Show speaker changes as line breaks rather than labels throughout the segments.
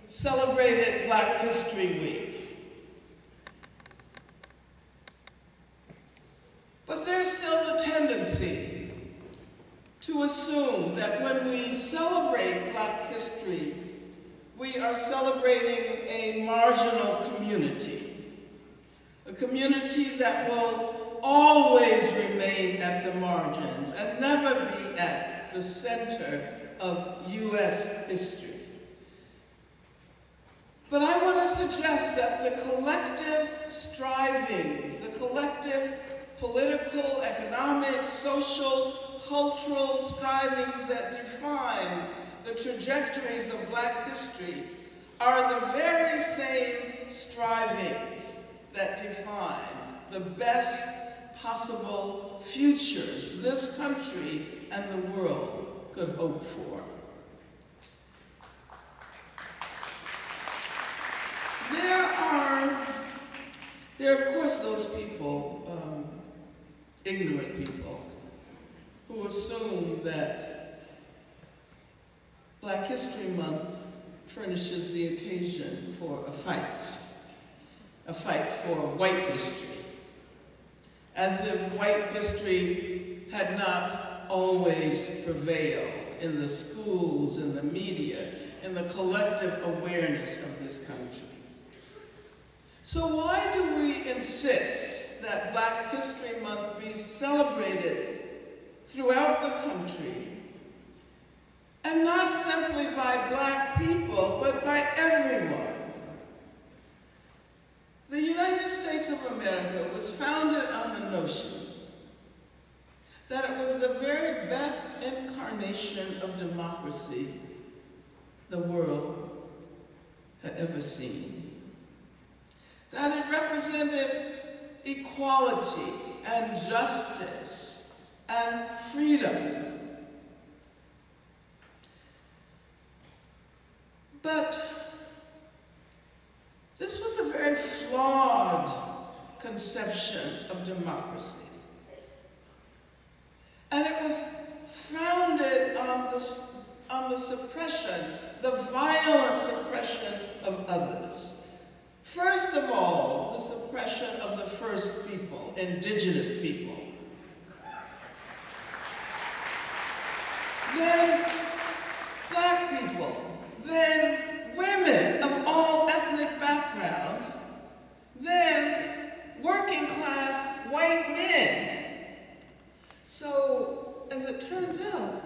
celebrated Black History Week. But there's still the tendency to assume that when we celebrate Black history, we are celebrating a marginal community, a community that will always remain at the margins and never be at the center of U.S. history. But I want to suggest that the collective strivings, the collective political, economic, social, cultural strivings that define the trajectories of Black history are the very same strivings that define the best possible futures this country and the world could hope for. There are of course those people, ignorant people, who assume that Black History Month furnishes the occasion for a fight for white history, as if white history had not always prevailed in the schools, in the media, in the collective awareness of this country. So why do we insist that Black History Month be celebrated throughout the country, and not simply by Black people, but by everyone? The United States of America was founded on the notion that it was the very best incarnation of democracy the world had ever seen. That it represented equality and justice and freedom. But this was a very flawed conception of democracy. And it was founded on the suppression, the violent suppression of others. First of all, the suppression of the first people, indigenous people. Then Black people, then women of all ethnic backgrounds, then working class white men. So, as it turns out,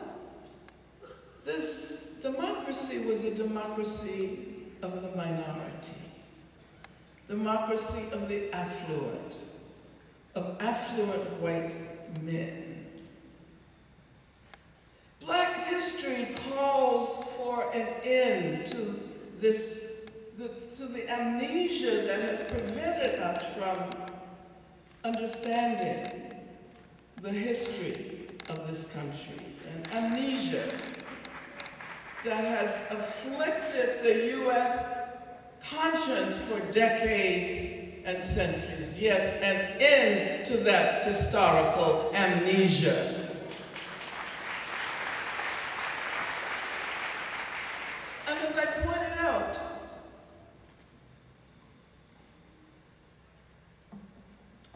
this democracy was a democracy of the minority. Democracy of the affluent, of affluent white men. Black history calls for an end to the amnesia that has prevented us from understanding the history of this country, an amnesia that has afflicted the U.S. conscience for decades and centuries. Yes, an end to that historical amnesia. And as I pointed out,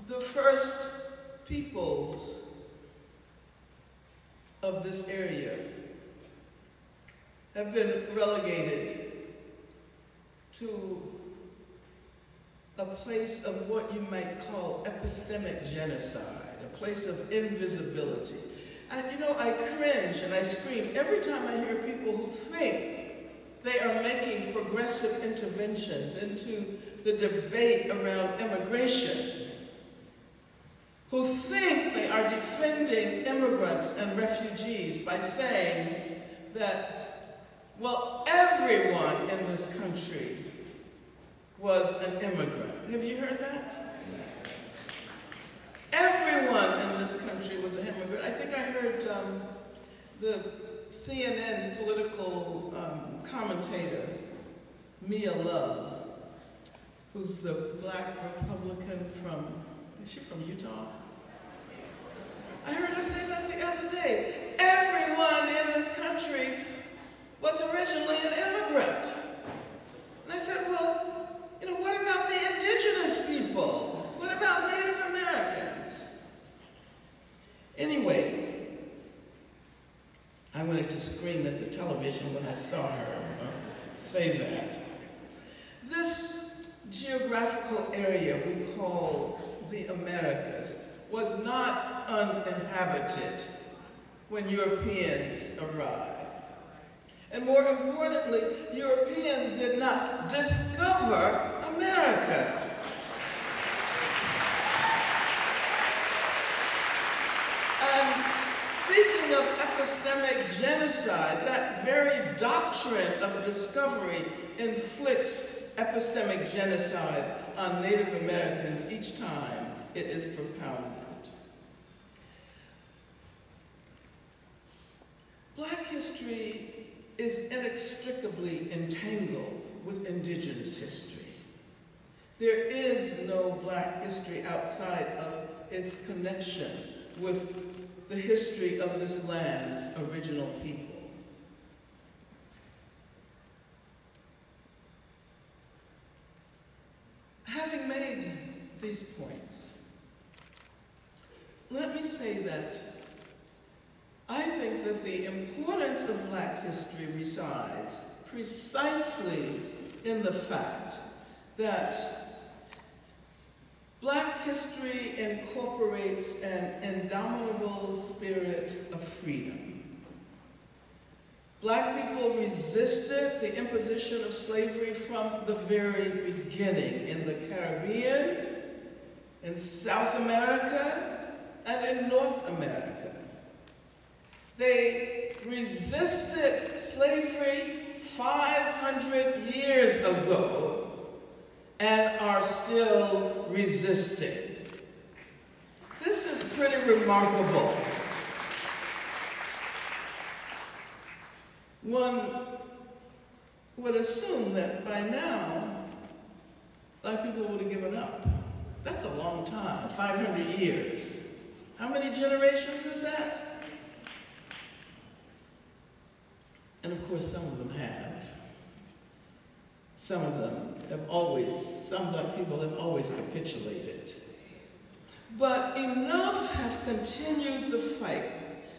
the first peoples of this area have been relegated to a place of what you might call epistemic genocide, a place of invisibility. And you know, I cringe and I scream every time I hear people who think they are making progressive interventions into the debate around immigration, who think they are defending immigrants and refugees by saying that, well, everyone in this country was an immigrant. Have you heard that? Everyone in this country was an immigrant. I think I heard the CNN political commentator, Mia Love, who's the Black Republican from, is she from Utah? I heard her say that the other day. Everyone in this country was originally an immigrant. say that. This geographical area we call the Americas was not uninhabited when Europeans arrived. And more importantly, Europeans did not discover America. And speaking of epistemic genocide, that very doctrine of discovery inflicts epistemic genocide on Native Americans each time it is propounded. Black history is inextricably entangled with indigenous history. There is no Black history outside of its connection with the history of this land's original people. Having made these points, let me say that I think that the importance of Black history resides precisely in the fact that Black history incorporates an indomitable spirit of freedom. Black people resisted the imposition of slavery from the very beginning in the Caribbean, in South America, and in North America. They resisted slavery 500 years ago and are still resisting. This is pretty remarkable. One would assume that by now, Black people would have given up. That's a long time, 500 years. How many generations is that? And of course, some of them have. Some of them have some Black people have always capitulated. But enough have continued the fight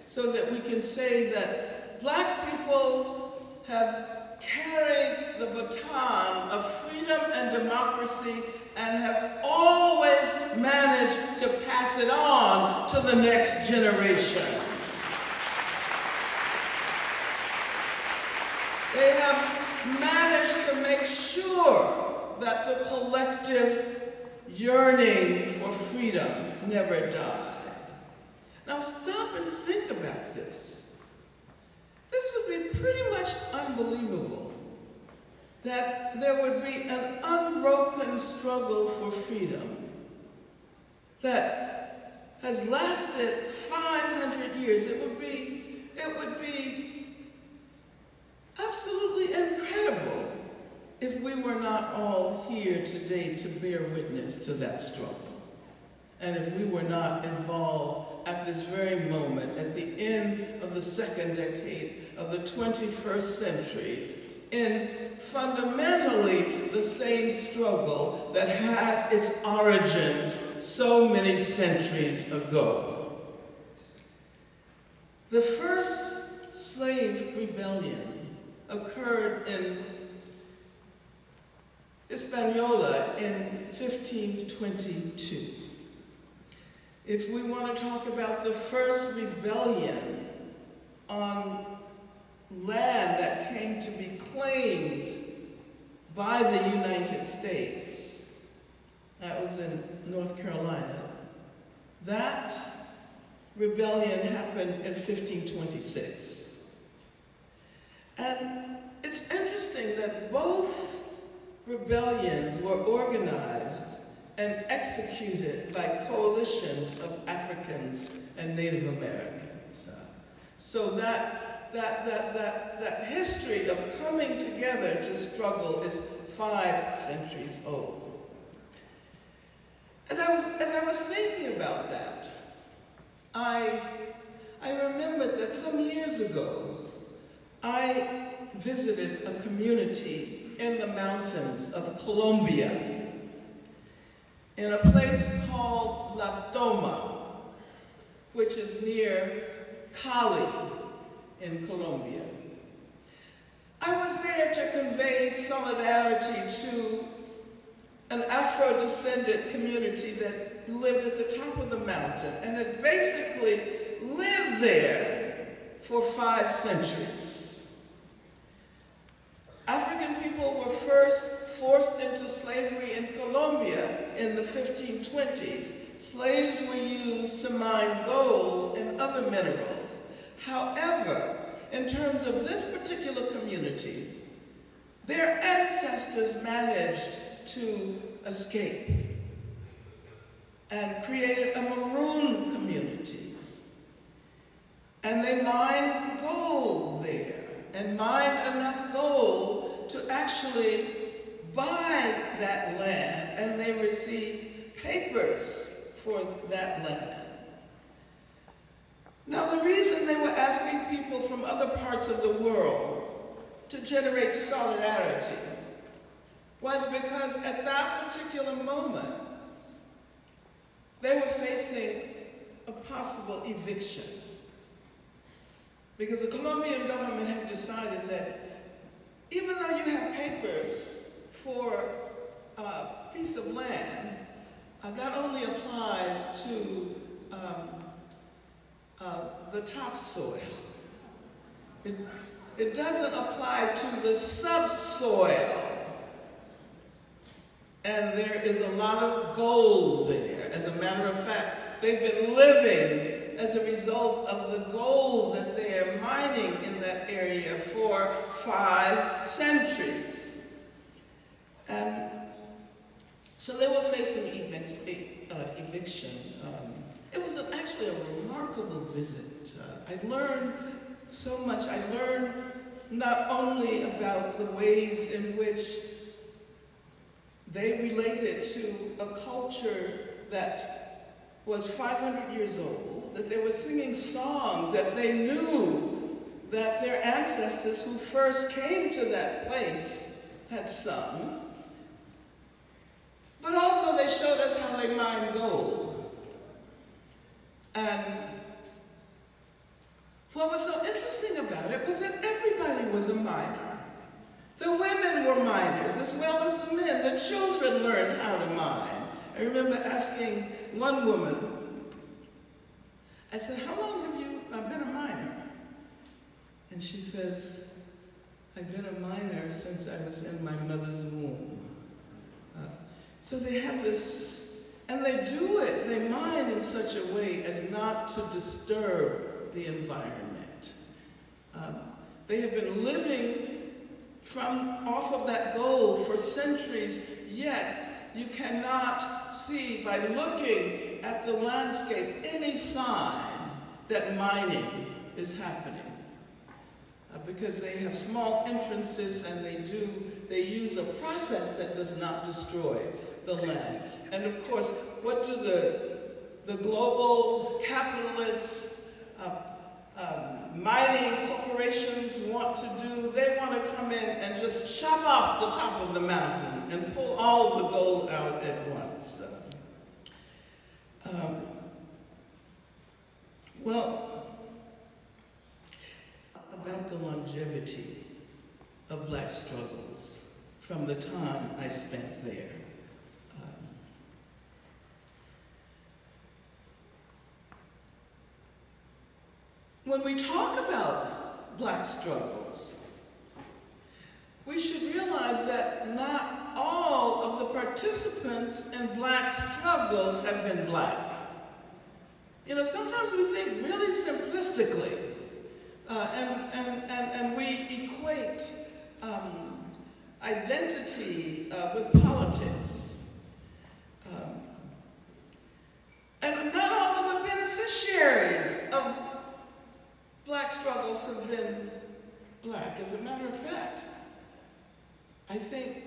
so that we can say that Black people have carried the baton of freedom and democracy and have always managed to pass it on to the next generation. They have managed to make sure that the collective yearning for freedom never died. Now stop and think about this. This would be pretty much unbelievable that there would be an unbroken struggle for freedom that has lasted 500 years. It would be absolutely incredible if we were not all here today to bear witness to that struggle. And if we were not involved at this very moment, at the end of the second decade of the 21st century, in fundamentally the same struggle that had its origins so many centuries ago. The first slave rebellion occurred in Hispaniola in 1522. If we want to talk about the first rebellion on land that came to be claimed by the United States, that was in North Carolina. That rebellion happened in 1526. And it's interesting that both rebellions were organized and executed by coalitions of Africans and Native Americans. So that history of coming together to struggle is 5 centuries old. And as I was thinking about that, I remembered that some years ago, I visited a community in the mountains of Colombia, in a place called La Toma, which is near Cali in Colombia. I was there to convey pay solidarity to an Afro-descended community that lived at the top of the mountain and had basically lived there for 5 centuries. African people were first forced into slavery in Colombia in the 1520s. Slaves were used to mine gold and other minerals. However, in terms of this particular community, their ancestors managed to escape and created a maroon community. And they mined gold there and mined enough gold to actually buy that land, and they received papers for that land. Now, the reason they were asking people from other parts of the world to generate solidarity was because at that particular moment, they were facing a possible eviction. Because the Colombian government had decided that even though you have papers for a piece of land, that only applies to the topsoil. It doesn't apply to the subsoil. And there is a lot of gold there. As a matter of fact, they've been living as a result of the gold that they are mining in that area for 5 centuries. And so they were facing eviction. It was actually a remarkable visit. I learned so much. I learned not only about the ways in which they related to a culture that was 500 years old, that they were singing songs that they knew that their ancestors who first came to that place had sung, but also they showed us how they mined gold. And what was so interesting about it was that everybody was a miner. The women were miners as well as the men. The children learned how to mine. I remember asking one woman, I said, how long have you been a miner? And she says, I've been a miner since I was in my mother's womb. So they have this, and they do it, they mine in such a way as not to disturb the environment. They have been living off of that gold for centuries, yet you cannot see by looking at the landscape any sign that mining is happening. Because they have small entrances and they use a process that does not destroy the land. And of course, what do the global capitalists, mining corporations want to do? They want to come in and just chop off the top of the mountain and pull all the gold out at once. Well, about the longevity of Black struggles from the time I spent there. When we talk about Black struggles, we should realize that not all of the participants in Black struggles have been Black. You know, sometimes we think really simplistically, and we equate identity with politics. And not all of the beneficiaries of Black struggles have been Black. As a matter of fact, I think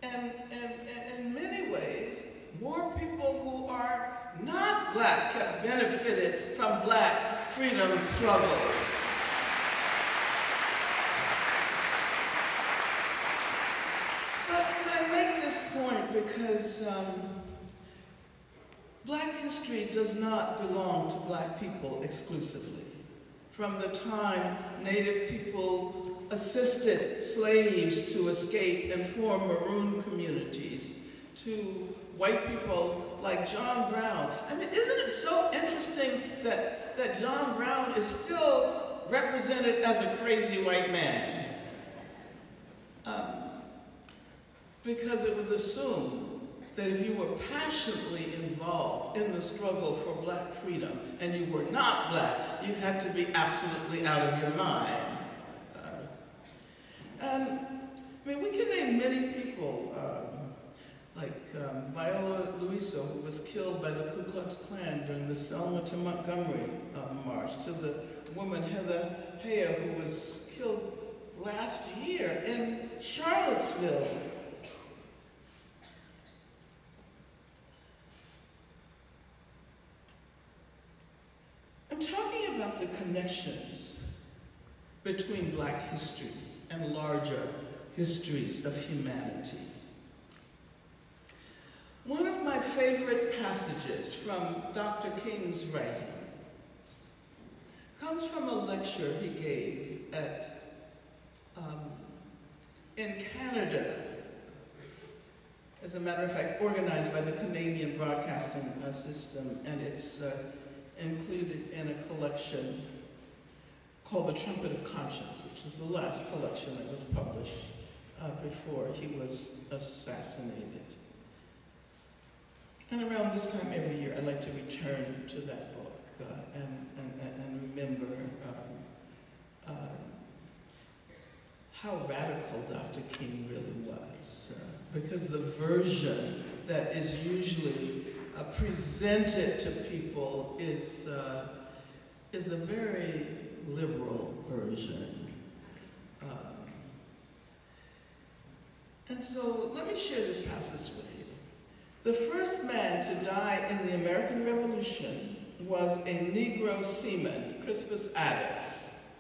in many ways, more people who are not Black have benefited from Black freedom struggles. But I make this point because Black history does not belong to Black people exclusively. From the time Native people assisted slaves to escape and form maroon communities, to white people like John Brown. I mean, isn't it so interesting that John Brown is still represented as a crazy white man? Because it was assumed that if you were passionately involved in the struggle for black freedom and you were not black, you had to be absolutely out of your mind. I mean, we can name many people, like Viola Luiso, who was killed by the Ku Klux Klan during the Selma to Montgomery march, to the woman Heather Heyer, who was killed last year in Charlottesville. I'm talking about the connections between black history and larger histories of humanity. One of my favorite passages from Dr. King's writings comes from a lecture he gave at, in Canada, as a matter of fact, organized by the Canadian Broadcasting System, and it's included in a collection called The Trumpet of Conscience, which is the last collection that was published before he was assassinated. And around this time every year, I like to return to that book and remember how radical Dr. King really was. Because the version that is usually presented to people is a very liberal version. And so let me share this passage with you. The first man to die in the American Revolution was a Negro seaman, Crispus Attucks.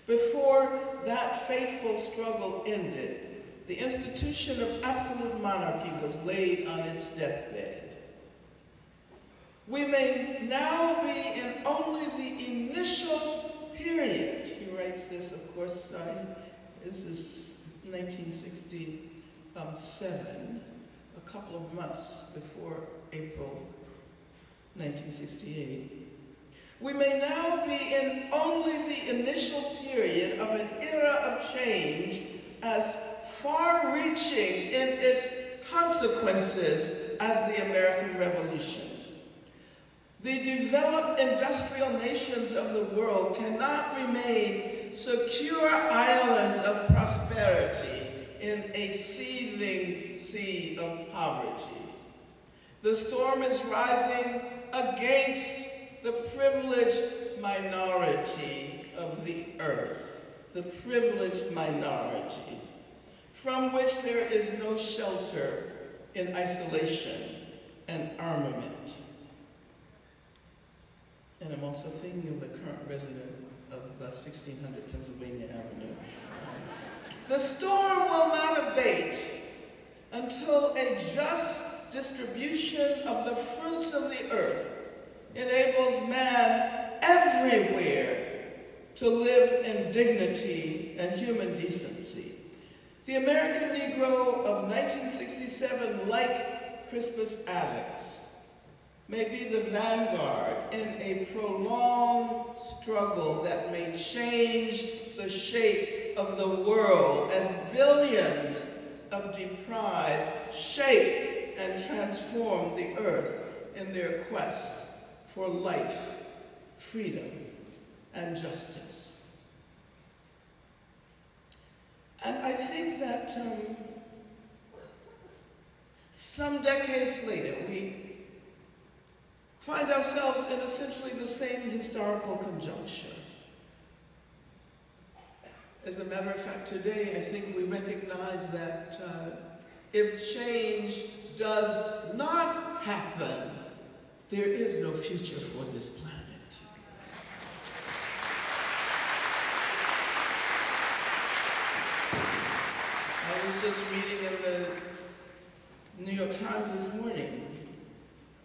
Before that fateful struggle ended, the institution of absolute monarchy was laid on its deathbed. We may now be in only the initial period. He writes this, of course, this is 1967, a couple of months before April 1968. We may now be in only the initial period of an era of change as far-reaching in its consequences as the American Revolution. The developed industrial nations of the world cannot remain secure islands of prosperity in a seething sea of poverty. The storm is rising against the privileged minority of the earth, the privileged minority, from which there is no shelter in isolation and armament. And I'm also thinking of the current resident of 1600 Pennsylvania Avenue. The storm will not abate until a just distribution of the fruits of the earth enables man everywhere to live in dignity and human decency. The American Negro of 1967, like Crispus Attucks, may be the vanguard in a prolonged struggle that may change the shape of the world as billions of deprived shape and transform the earth in their quest for life, freedom, and justice. And I think that some decades later, we find ourselves in essentially the same historical conjuncture. As a matter of fact, today I think we recognize that if change does not happen, there is no future for this planet. I was just reading in the New York Times this morning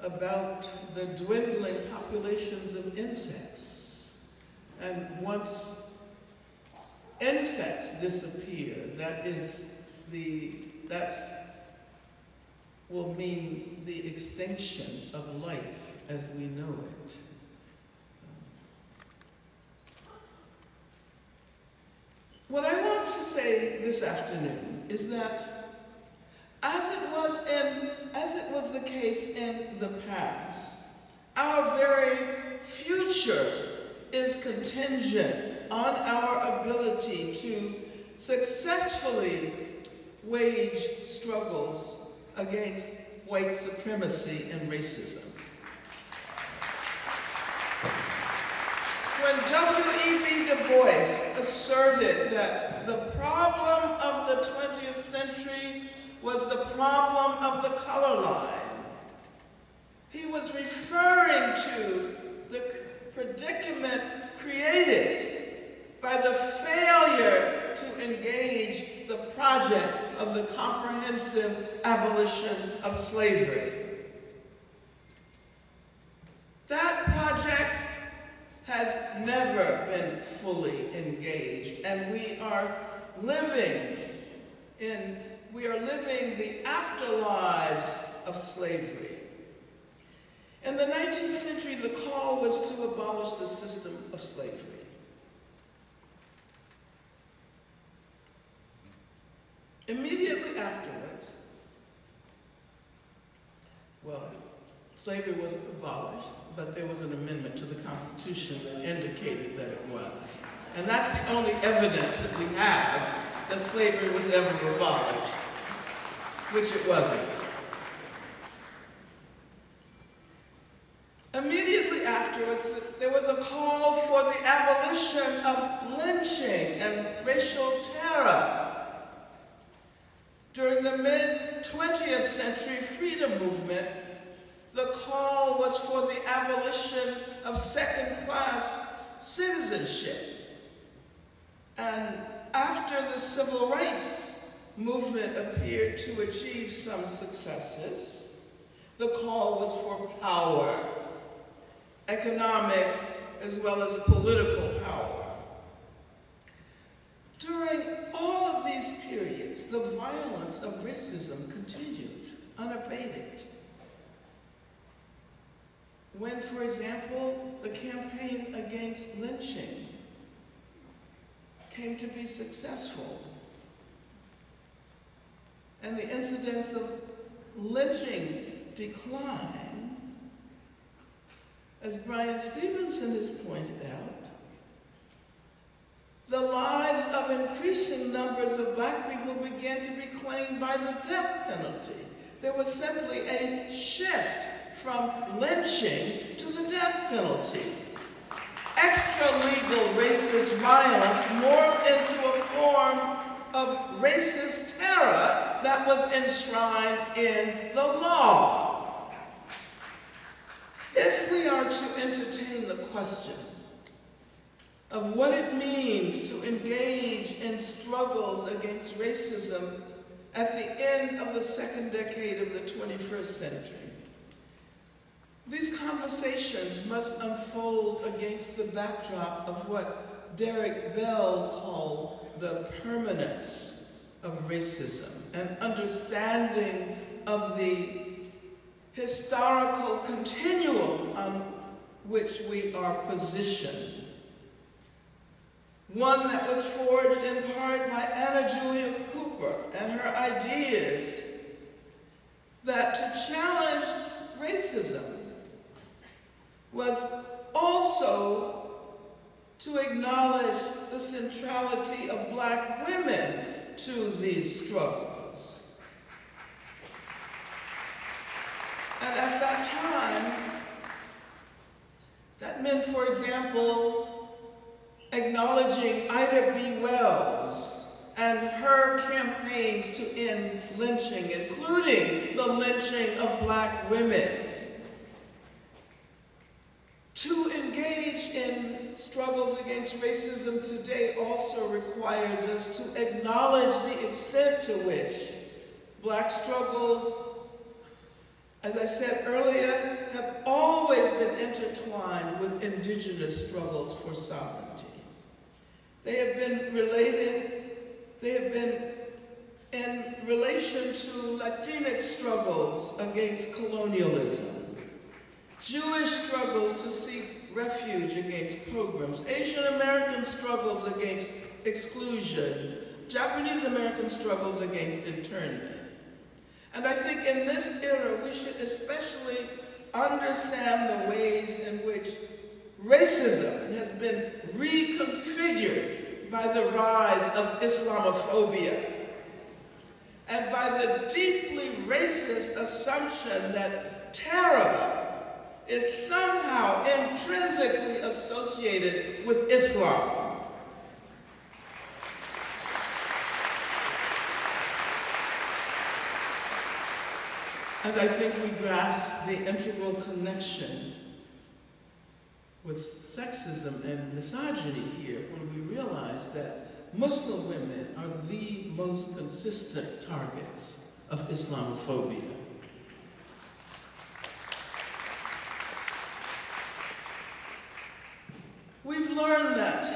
about the dwindling populations of insects. And once insects disappear, will mean the extinction of life as we know it. What I want to say this afternoon is that as it was the case in the past, our very future is contingent on our ability to successfully wage struggles against white supremacy and racism. When W.E.B. Du Bois asserted that the problem of the 20th century was the problem of the color line, he was referring to the predicament created by the failure to engage the project of the comprehensive abolition of slavery. That project has never been fully engaged, and we are living the afterlives of slavery. In the 19th century, the call was to abolish the system of slavery. Immediately afterwards, well, slavery wasn't abolished, but there was an amendment to the Constitution that indicated that it was. And that's the only evidence that we have that slavery was ever abolished, which it wasn't. Immediately afterwards, there was a call for the abolition of lynching and racial terror. During the mid-20th century freedom movement, the call was for the abolition of second-class citizenship. And after the civil rights movement appeared to achieve some successes, the call was for power, economic as well as political power. During all of these periods, the violence of racism continued, unabated. When, for example, the campaign against lynching came to be successful, and the incidence of lynching declined, as Brian Stevenson has pointed out, the lives of increasing numbers of Black people began to be claimed by the death penalty. There was simply a shift from lynching to the death penalty. Extra-legal racist violence morphed into a form of racist terror that was enshrined in the law. If we are to entertain the question of what it means to engage in struggles against racism at the end of the second decade of the 21st century, these conversations must unfold against the backdrop of what Derek Bell called the permanence of racism, an understanding of the historical continuum on which we are positioned. One that was forged in part by Anna Julia Cooper and her ideas that to challenge racism was also to acknowledge the centrality of Black women to these struggles. And at that time, that meant, for example, acknowledging Ida B. Wells and her campaigns to end lynching, including the lynching of Black women. To engage in struggles against racism today also requires us to acknowledge the extent to which Black struggles, as I said earlier, have always been intertwined with indigenous struggles for sovereignty. They have been related, they have been in relation to Latinx struggles against colonialism, Jewish struggles to seek refuge against pogroms, Asian American struggles against exclusion, Japanese American struggles against internment. And I think in this era, we should especially understand the ways in which racism has been reconfigured by the rise of Islamophobia and by the deeply racist assumption that terror is somehow intrinsically associated with Islam. And I think we grasp the integral connection with sexism and misogyny here when we realize that Muslim women are the most consistent targets of Islamophobia. We've learned that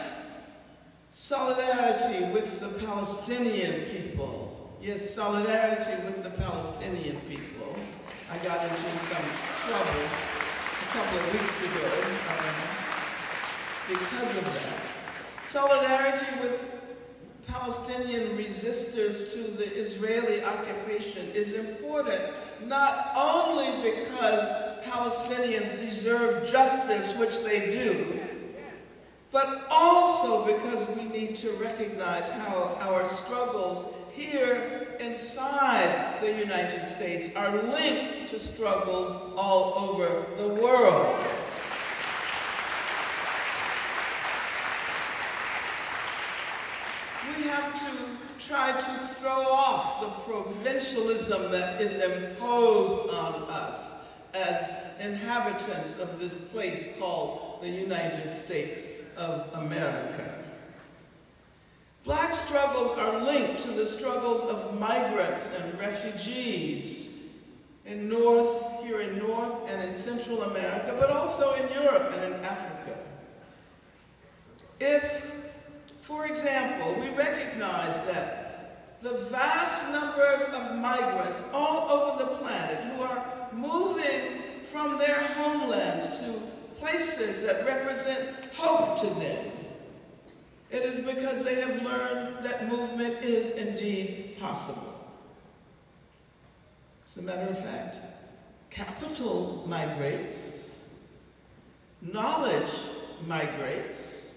solidarity with the Palestinian people, yes, solidarity with the Palestinian people. I got into some trouble a couple of weeks ago because of that. Solidarity with Palestinian resistors to the Israeli occupation is important, not only because Palestinians deserve justice, which they do, but also because we need to recognize how our struggles here inside the United States are linked to struggles all over the world. We have to try to throw off the provincialism that is imposed on us as inhabitants of this place called the United States of America. Black struggles are linked to the struggles of migrants and refugees here in North and in Central America, but also in Europe and in Africa. If, for example, we recognize that the vast numbers of migrants all over the planet who are moving from their homelands to places that represent hope to them, it is because they have learned that movement is indeed possible. As a matter of fact, capital migrates, knowledge migrates,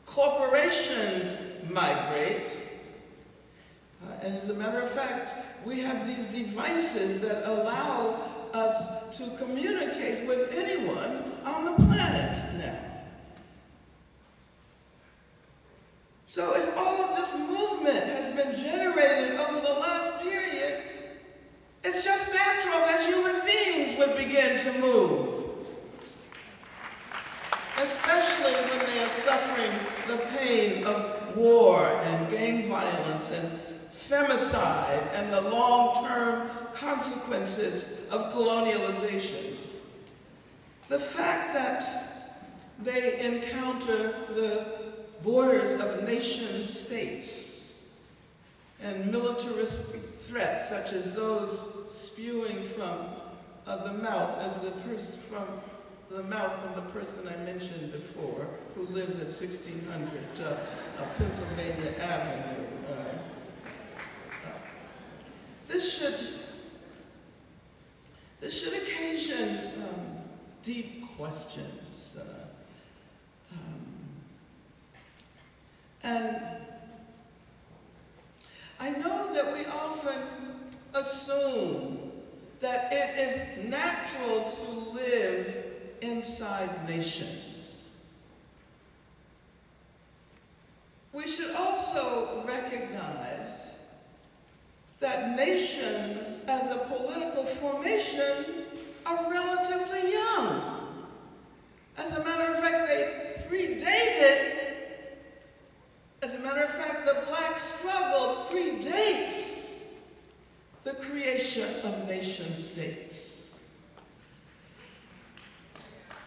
corporations migrate, and as a matter of fact, we have these devices that allow us to communicate with anyone on the planet now. So if all of this movement has been generated over the last period, it's just natural that human beings would begin to move. Especially when they are suffering the pain of war and gang violence and femicide and the long-term consequences of colonialization. The fact that they encounter the borders of nation-states and militaristic threats such as those spewing from the mouth of the person I mentioned before, who lives at 1600 Pennsylvania Avenue. This should occasion deep questions. And I know that we often assume that it is natural to live inside nations. We should also recognize that nations as a political formation are relatively young. As a matter of fact, they predated. As a matter of fact, the black struggle predates the creation of nation states.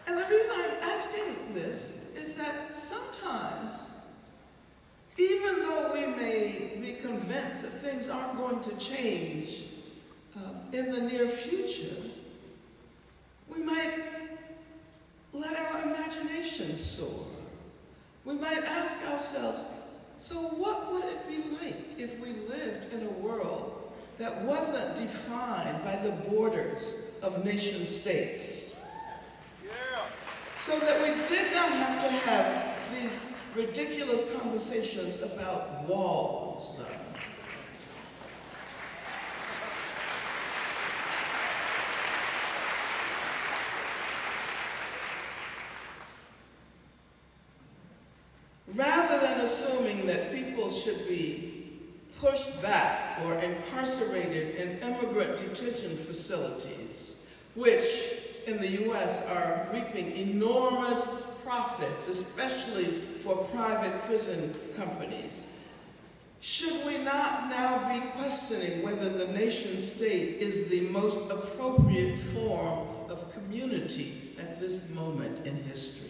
And the reason I'm asking this is that sometimes things aren't going to change in the near future, we might let our imagination soar. We might ask ourselves, so what would it be like if we lived in a world that wasn't defined by the borders of nation states? So that we did not have to have these ridiculous conversations about walls. Rather than assuming that people should be pushed back or incarcerated in immigrant detention facilities, which in the U.S. are reaping enormous profits, especially for private prison companies, should we not now be questioning whether the nation state is the most appropriate form of community at this moment in history?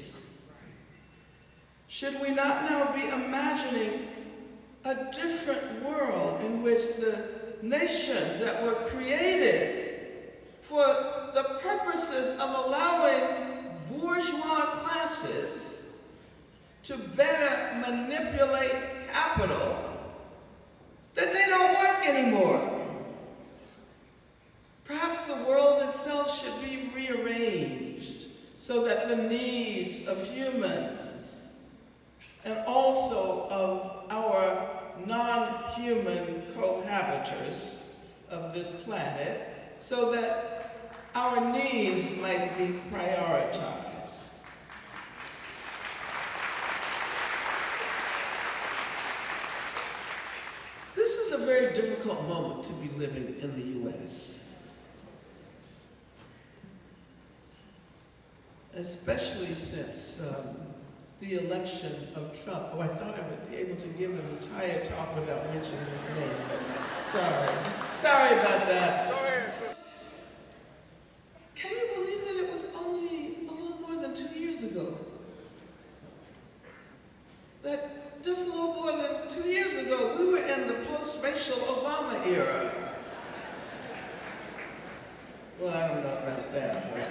Should we not now be imagining a different world in which the nations that were created for the purposes of allowing bourgeois classes to better manipulate capital, that they don't work anymore? Perhaps the world itself should be rearranged so that the needs of humans and also of our non-human cohabitors of this planet, so that our needs might be prioritized. This is a very difficult moment to be living in the U.S., especially since the election of Trump. Oh, I thought I would be able to give an entire talk without mentioning his name, but sorry about that. Can you believe that it was only a little more than 2 years ago? That just a little more than 2 years ago, we were in the post-racial Obama era. Well, I don't know about that, but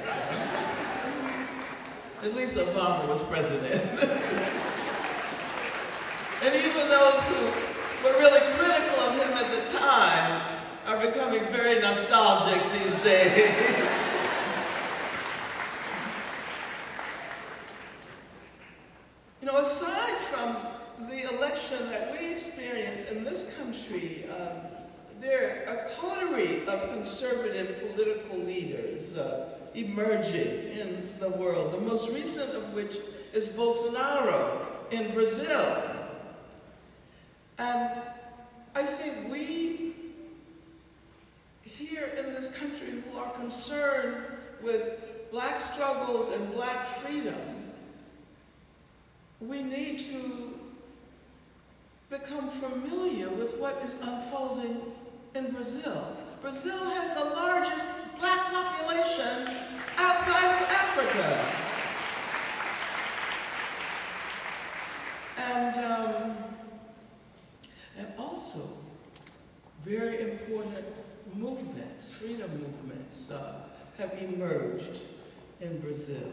at least Obama was president. And even those who were really critical of him at the time are becoming very nostalgic these days. You know, aside from the election that we experience in this country, there are a coterie of conservative political leaders emerging in the world, the most recent of which is Bolsonaro in Brazil. And I think we here in this country who are concerned with black struggles and black freedom, we need to become familiar with what is unfolding in Brazil. Brazil has the largest black population outside of Africa. And also very important movements, freedom movements, have emerged in Brazil.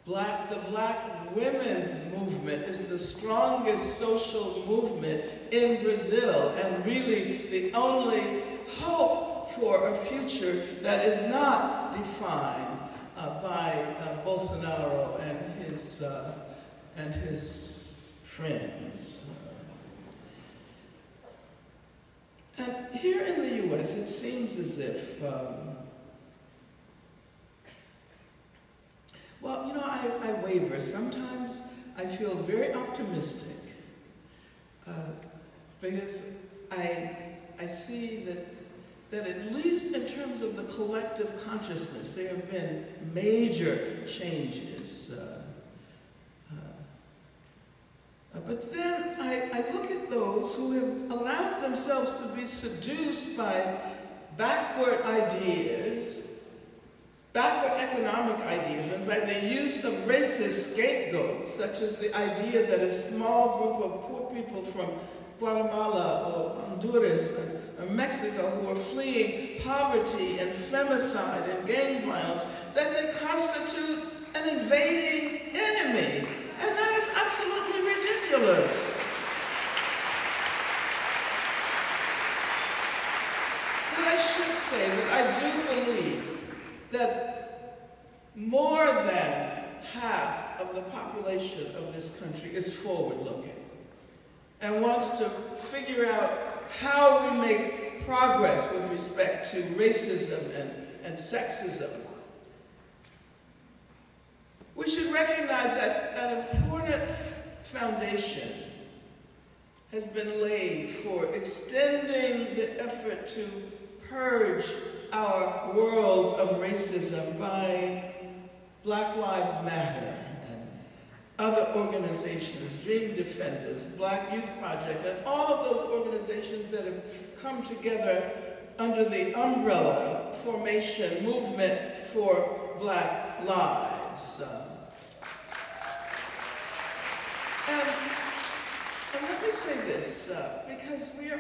The Black women's movement is the strongest social movement in Brazil, and really the only hope for a future that is not defined by Bolsonaro and his friends. And here in the U.S., it seems as if well, you know, I waver. Sometimes I feel very optimistic because I see that at least in terms of the collective consciousness, there have been major changes. But then I look at those who have allowed themselves to be seduced by backward ideas, backward economic ideas, and by the use of racist scapegoats, such as the idea that a small group of poor people from Guatemala or Honduras or Mexico who are fleeing poverty and femicide and gang violence, that they constitute an invading enemy. And that is absolutely ridiculous. And I should say that I do believe that more than half of the population of this country is forward-looking and wants to figure out how we make progress with respect to racism and sexism. We should recognize that an important foundation has been laid for extending the effort to purge our worlds of racism by Black Lives Matter and other organizations, Dream Defenders, Black Youth Project, and all of those organizations that have come together under the umbrella formation movement for Black Lives. And let me say this, because we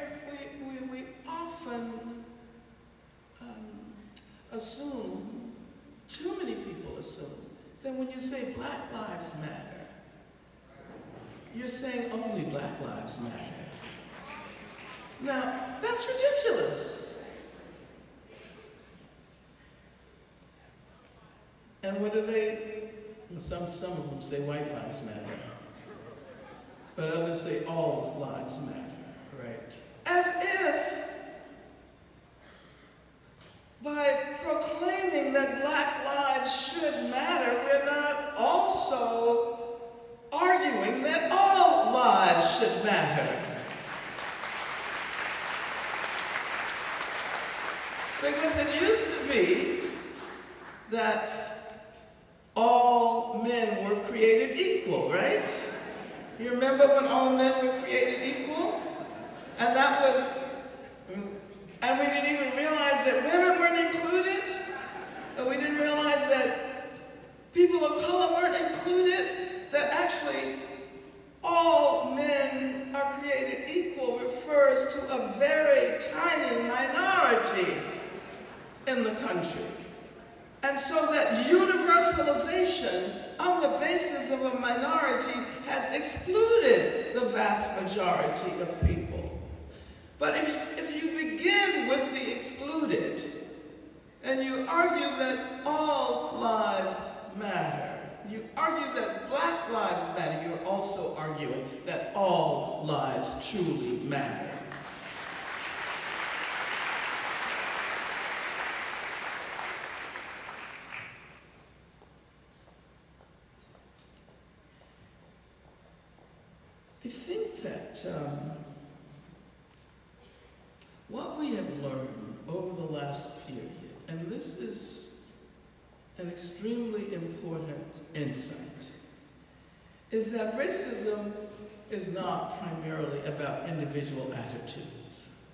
often assume, too many people assume, that when you say Black Lives Matter, you're saying only Black Lives Matter. Now, that's ridiculous. And what do they, some of them say white lives matter, but others say all lives matter, right? As if by proclaiming that Black lives should matter, we're not also arguing that all lives should matter. Because it used to be that all men were created equal, right? You remember when all men were created equal? And that was, and we didn't even realize that women weren't included, and we didn't realize that people of color weren't included, that actually all men are created equal refers to a very tiny minority in the country. And so that universalization on the basis of a minority has excluded the vast majority of people. But if you begin with the excluded, and you argue that all lives matter, you argue that Black lives matter, you're also arguing that all lives truly matter. I think that what we have learned over the last period, and this is an extremely important insight, is that racism is not primarily about individual attitudes.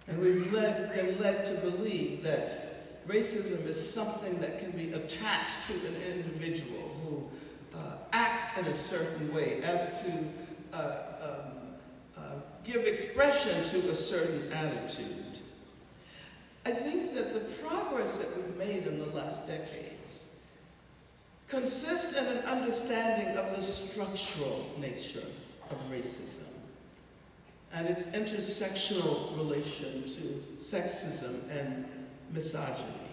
And we've been led to believe that racism is something that can be attached to an individual who acts in a certain way as to give expression to a certain attitude. I think that the progress that we've made in the last decades consists in an understanding of the structural nature of racism and its intersectional relation to sexism and misogyny.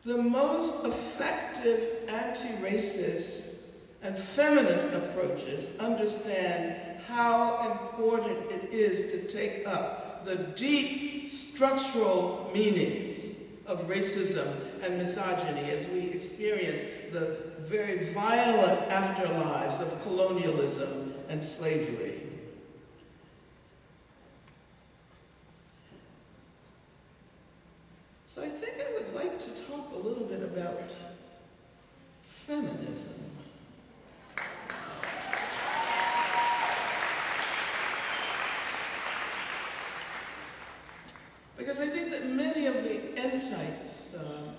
The most effective anti-racist and feminist approaches understand how important it is to take up the deep structural meanings of racism and misogyny as we experience the very violent afterlives of colonialism and slavery. So I think I would like to talk a little bit about feminism. Because I think that many of the insights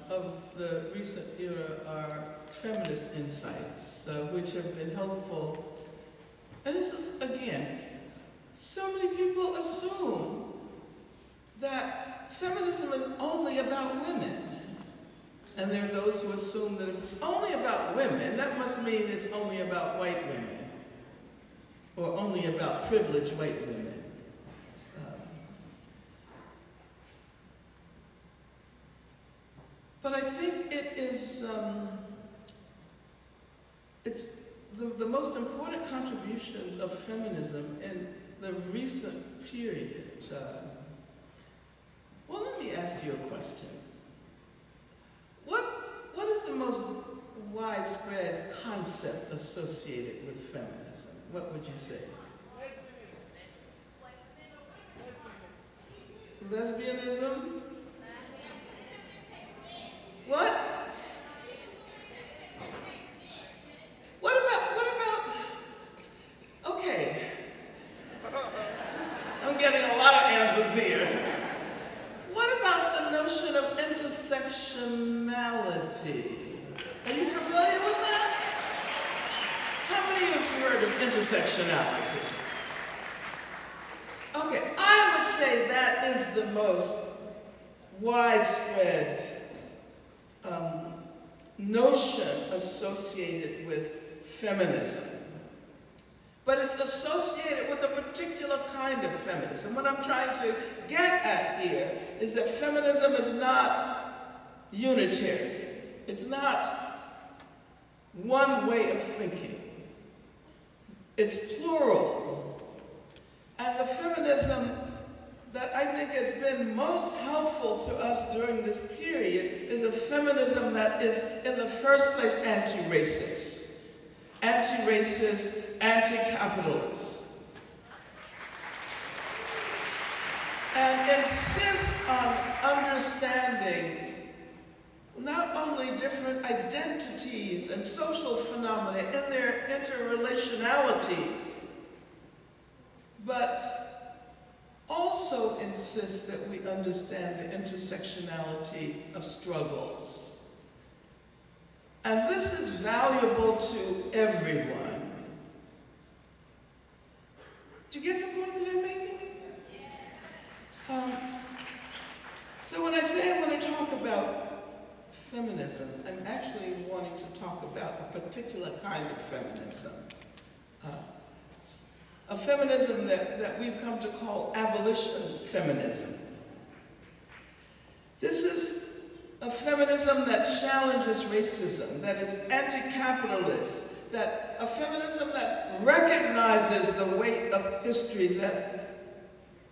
of the recent era are feminist insights, which have been helpful. And this is, again, so many people assume that feminism is only about women. And there are those who assume that if it's only about women, that must mean it's only about white women, or only about privileged white women. But I think it is, it's the most important contributions of feminism in the recent period. Well, let me ask you a question. What is the most widespread concept associated with feminism? What would you say? Lesbianism? What? What about, okay. I'm getting a lot of answers here. What about the notion of intersectionality? Are you familiar with that? How many of you have heard of intersectionality? Okay, I would say that is the most widespread notion associated with feminism. But it's associated with a particular kind of feminism. What I'm trying to get at here is that feminism is not unitary. It's not one way of thinking. It's plural. And the feminism that I think has been most helpful to us during this period is a feminism that is, in the first place, anti-racist. Anti-racist, anti-capitalist. And insists on understanding not only different identities and social phenomena in their interrelationality, but also insists that we understand the intersectionality of struggles. And this is valuable to everyone. Do you get the point that I'm making? So when I say I want to talk about feminism, I'm actually wanting to talk about a particular kind of feminism. A feminism that we've come to call abolition feminism. This is a feminism that challenges racism, that is anti-capitalist, a feminism that recognizes the weight of history, that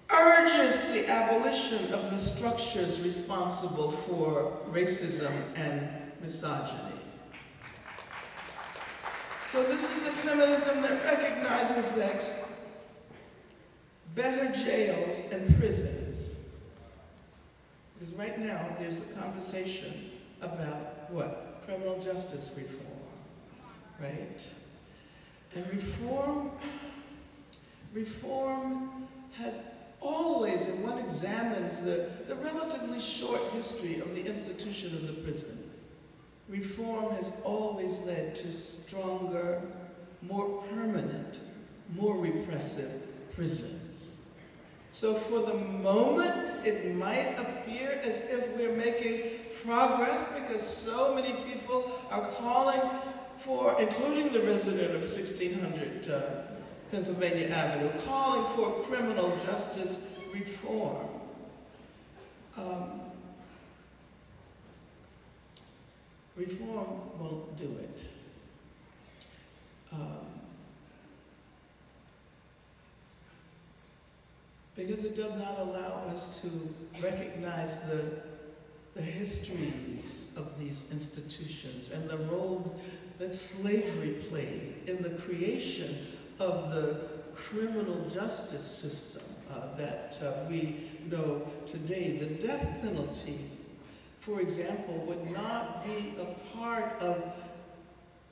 urges the abolition of the structures responsible for racism and misogyny. So this is a feminism that recognizes that better jails and prisons, because right now there's a conversation about what? Criminal justice reform, right? And reform has always, and one examines the relatively short history of the institution of the prison, reform has always led to stronger, more permanent, more repressive prisons. So for the moment, it might appear as if we're making progress because so many people are calling for, including the resident of 1600 Pennsylvania Avenue, calling for criminal justice reform. Reform won't do it. Because it does not allow us to recognize the histories of these institutions and the role that slavery played in the creation of the criminal justice system that we know today. The death penalty, for example, would not be a part of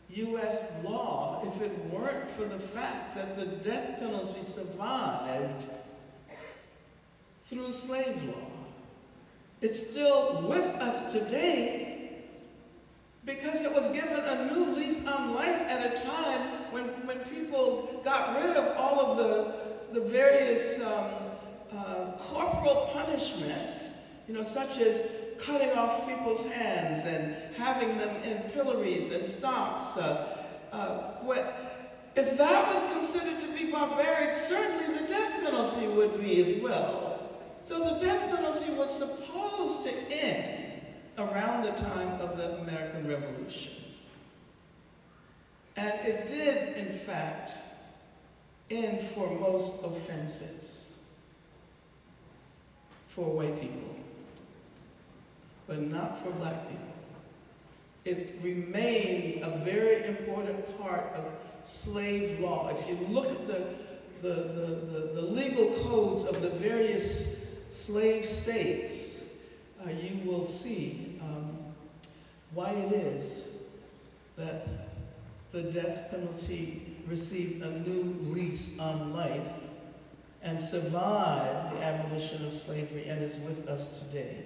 U.S. law if it weren't for the fact that the death penalty survived through slave law. It's still with us today because it was given a new lease on life at a time when people got rid of all of the various corporal punishments, such as cutting off people's hands and having them in pillories and stocks. If that was considered to be barbaric, certainly the death penalty would be as well. So the death penalty was supposed to end around the time of the American Revolution. And it did, in fact, end for most offenses for white people, but not for black people. It remained a very important part of slave law. If you look at the legal codes of the various slave states, you will see why it is that the death penalty received a new lease on life and survived the abolition of slavery and is with us today.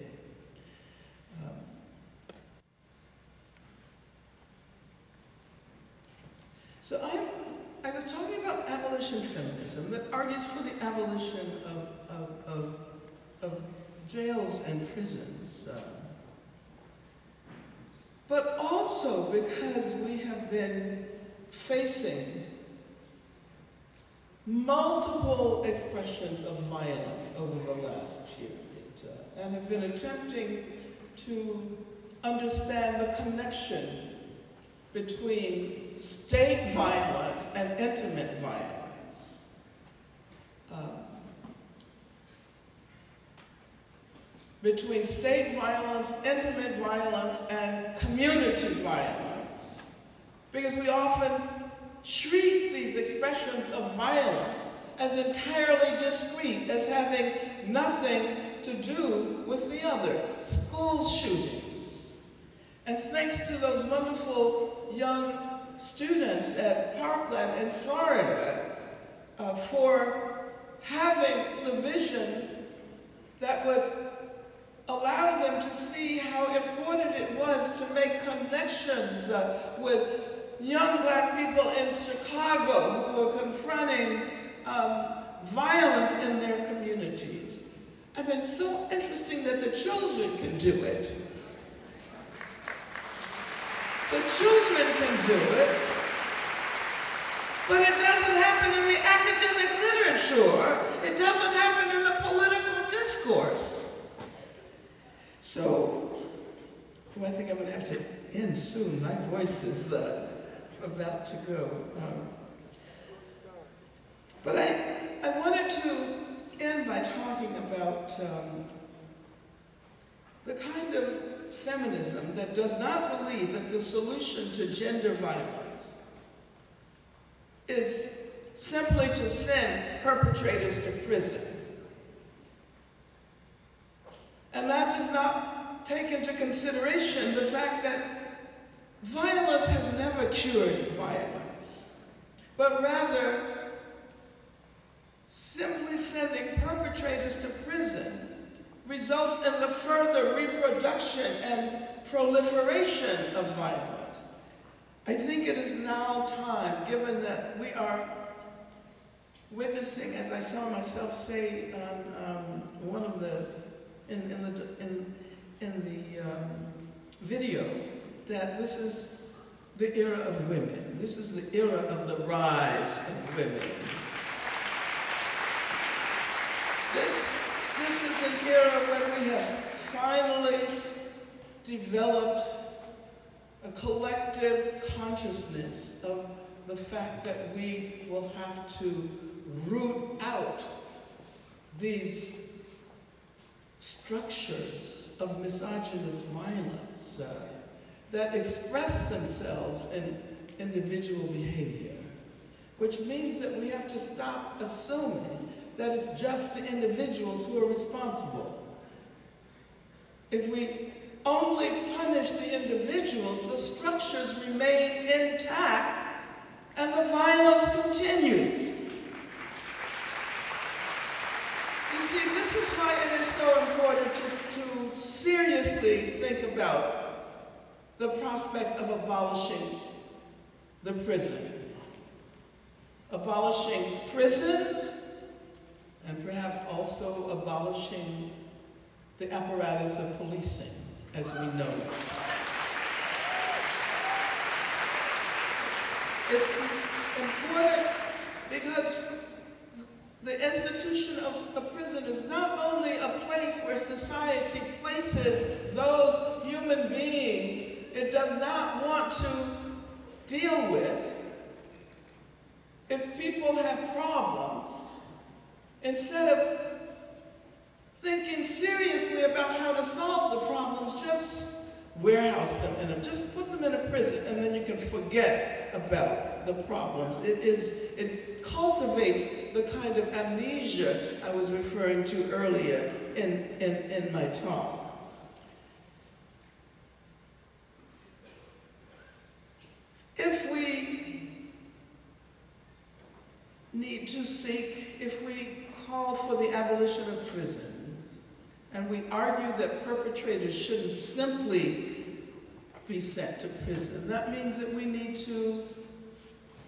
So I was talking about abolition feminism that argues for the abolition of jails and prisons. But also because we have been facing multiple expressions of violence over the last period and have been attempting to understand the connection between state violence and intimate violence. Between state violence, intimate violence, and community violence. Because we often treat these expressions of violence as entirely discrete, as having nothing to do with the other. School shootings. And thanks to those wonderful young students at Parkland in Florida for having the vision that would allow them to see how important it was to make connections with young black people in Chicago who were confronting violence in their communities. I mean, it's so interesting that the children can do it. The children can do it, but it doesn't happen in the academic literature. It doesn't happen in the political discourse. So, I think I'm going to have to end soon. My voice is about to go. But I wanted to end by talking about the kind of feminism that does not believe that the solution to gender violence is simply to send perpetrators to prison. And that does not take into consideration the fact that violence has never cured violence, but rather simply sending perpetrators to prison results in the further reproduction and proliferation of violence. I think it is now time, given that we are witnessing, as I saw myself say on one of the in the video, that this is the era of women. This is the era of the rise of women. This is an era when we have finally developed a collective consciousness of the fact that we will have to root out these structures of misogynist violence that express themselves in individual behavior, which means that we have to stop assuming that it's just the individuals who are responsible. If we only punish the individuals, the structures remain intact and the violence continues. You see, this is why it is so important to seriously think about the prospect of abolishing the prison. Abolishing prisons and perhaps also abolishing the apparatus of policing as we know it. It's important because the institution of a prison is not only a place where society places those human beings it does not want to deal with. If people have problems, instead of thinking seriously about how to solve the problems, just warehouse them in just put them in a prison, and then you can forget about the problems. It cultivates the kind of amnesia I was referring to earlier in my talk. If we need to seek, if we call for the abolition of prisons, and we argue that perpetrators shouldn't simply be sent to prison, that means that we need to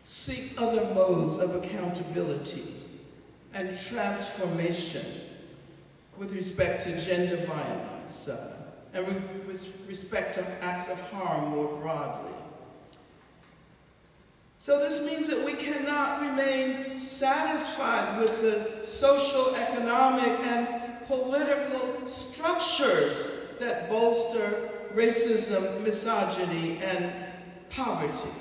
seek other modes of accountability and transformation with respect to gender violence and with respect to acts of harm more broadly. So this means that we cannot remain satisfied with the social, economic, and political structures that bolster racism, misogyny, and poverty.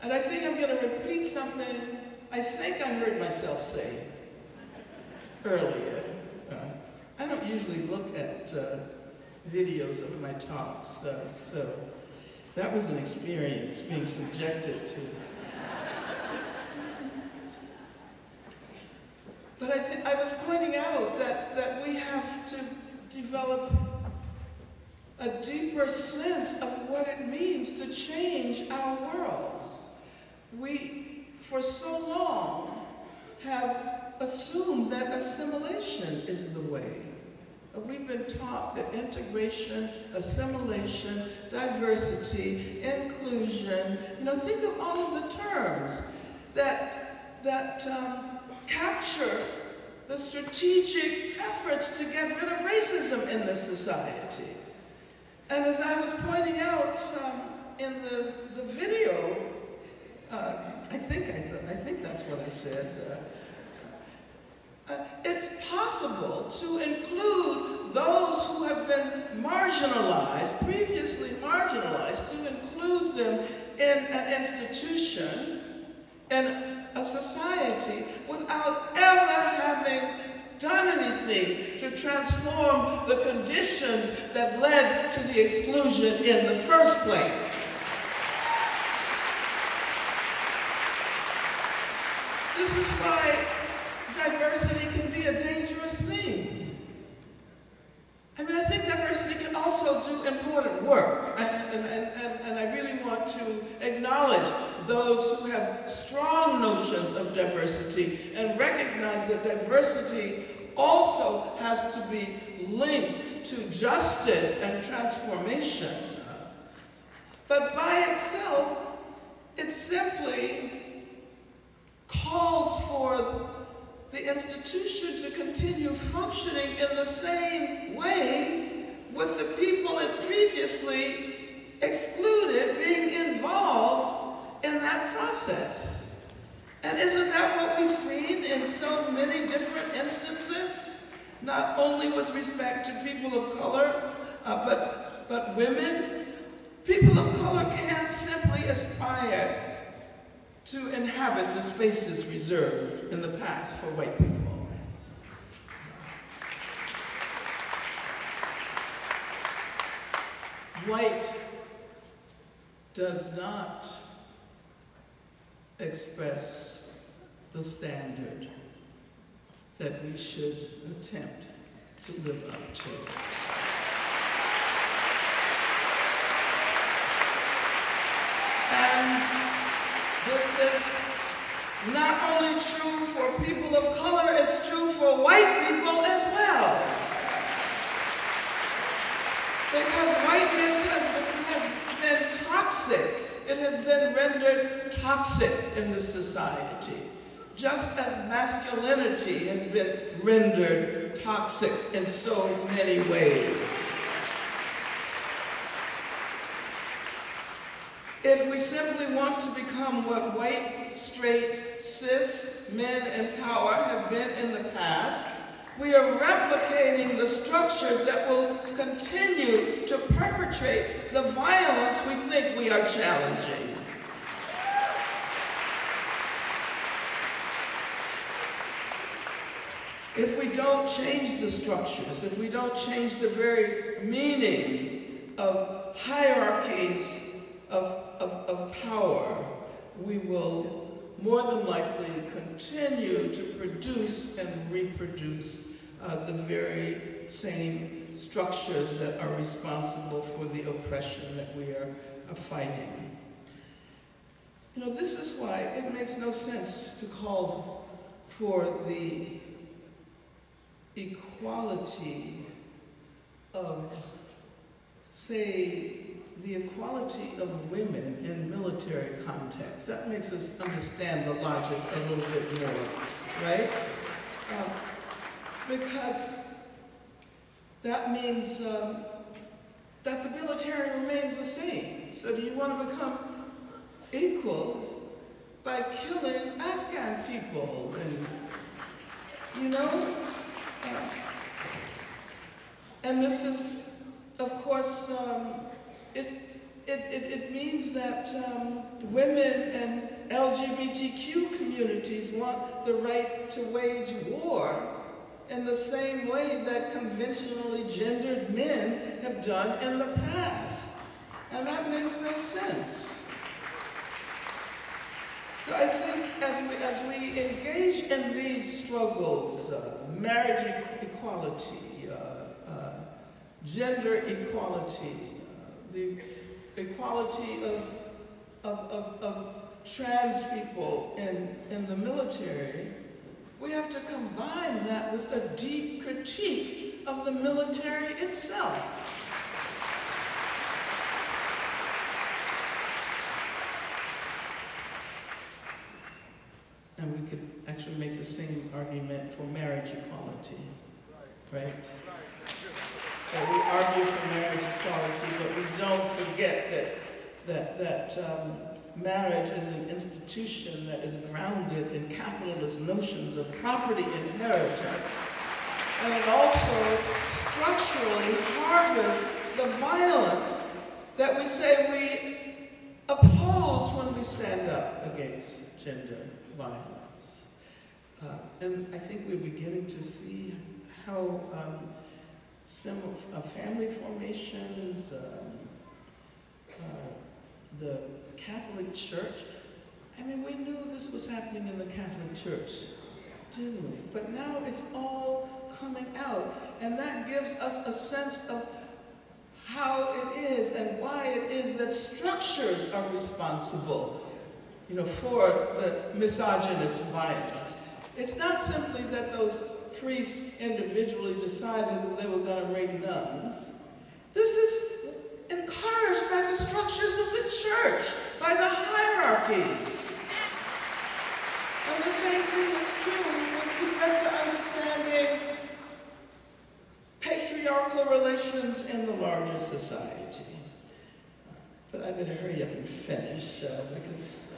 And I think I'm going to repeat something I think I heard myself say earlier. I don't usually look at videos of my talks, so that was an experience, being subjected to. But I was pointing out that we have to develop a deeper sense of what it means to change our worlds. We, for so long, have assumed that assimilation is the way. We've been taught that integration, assimilation, diversity, inclusion, think of all of the terms that capture the strategic efforts to get rid of racism in this society. And as I was pointing out in the video, I think that's what I said. It's possible to include those who have been marginalized, previously marginalized, to include them in an institution, in a society, without ever having done anything to transform the conditions that led to the exclusion in the first place. This is why diversity can be a dangerous thing. I mean, I think diversity can also do important work. And I really want to acknowledge those who have strong notions of diversity and recognize that diversity also has to be linked to justice and transformation. But by itself, it simply calls for the institution to continue functioning in the same way with the people it previously excluded being involved in that process. And isn't that what we've seen in so many different instances? Not only with respect to people of color, but women. People of color can't simply aspire to inhabit the spaces reserved in the past for white people. White does not express the standard that we should attempt to live up to. And this is not only true for people of color, it's true for white people as well. Because whiteness has been toxic. It has been rendered toxic in this society. just as masculinity has been rendered toxic in so many ways. If we simply want to become what white, straight, cis men in power have been in the past, we are replicating the structures that will continue to perpetrate the violence we think we are challenging. If we don't change the structures, if we don't change the very meaning of hierarchies of power, we will more than likely continue to produce and reproduce the very same structures that are responsible for the oppression that we are fighting. You know, this is why it makes no sense to call for the equality of, say, the equality of women in military context. That makes us understand the logic a little bit more, right? Because that means that the military remains the same. So do you want to become equal by killing Afghan people? And, you know? And this is, of course, it means that women and LGBTQ communities want the right to wage war in the same way that conventionally gendered men have done in the past. And that makes no sense. So I think as we engage in these struggles, marriage equality, gender equality, the equality of trans people in the military, we have to combine that with a deep critique of the military itself. And we could actually make the same argument for marriage equality, right? That we argue for marriage equality, but we don't forget that marriage is an institution that is grounded in capitalist notions of property inheritance. And it also structurally harbors the violence that we say we oppose when we stand up against gender violence. And I think we're beginning to see how family formations, the Catholic Church. I mean, we knew this was happening in the Catholic Church, didn't we? But now it's all coming out, and that gives us a sense of how it is and why it is that structures are responsible, you know, for the misogynist violence. It's not simply that those priests individually decided that they were going to rape nuns. This is encouraged by the structures of the church, by the hierarchies. And the same thing is true with respect to understanding patriarchal relations in the larger society. But I better hurry up and finish because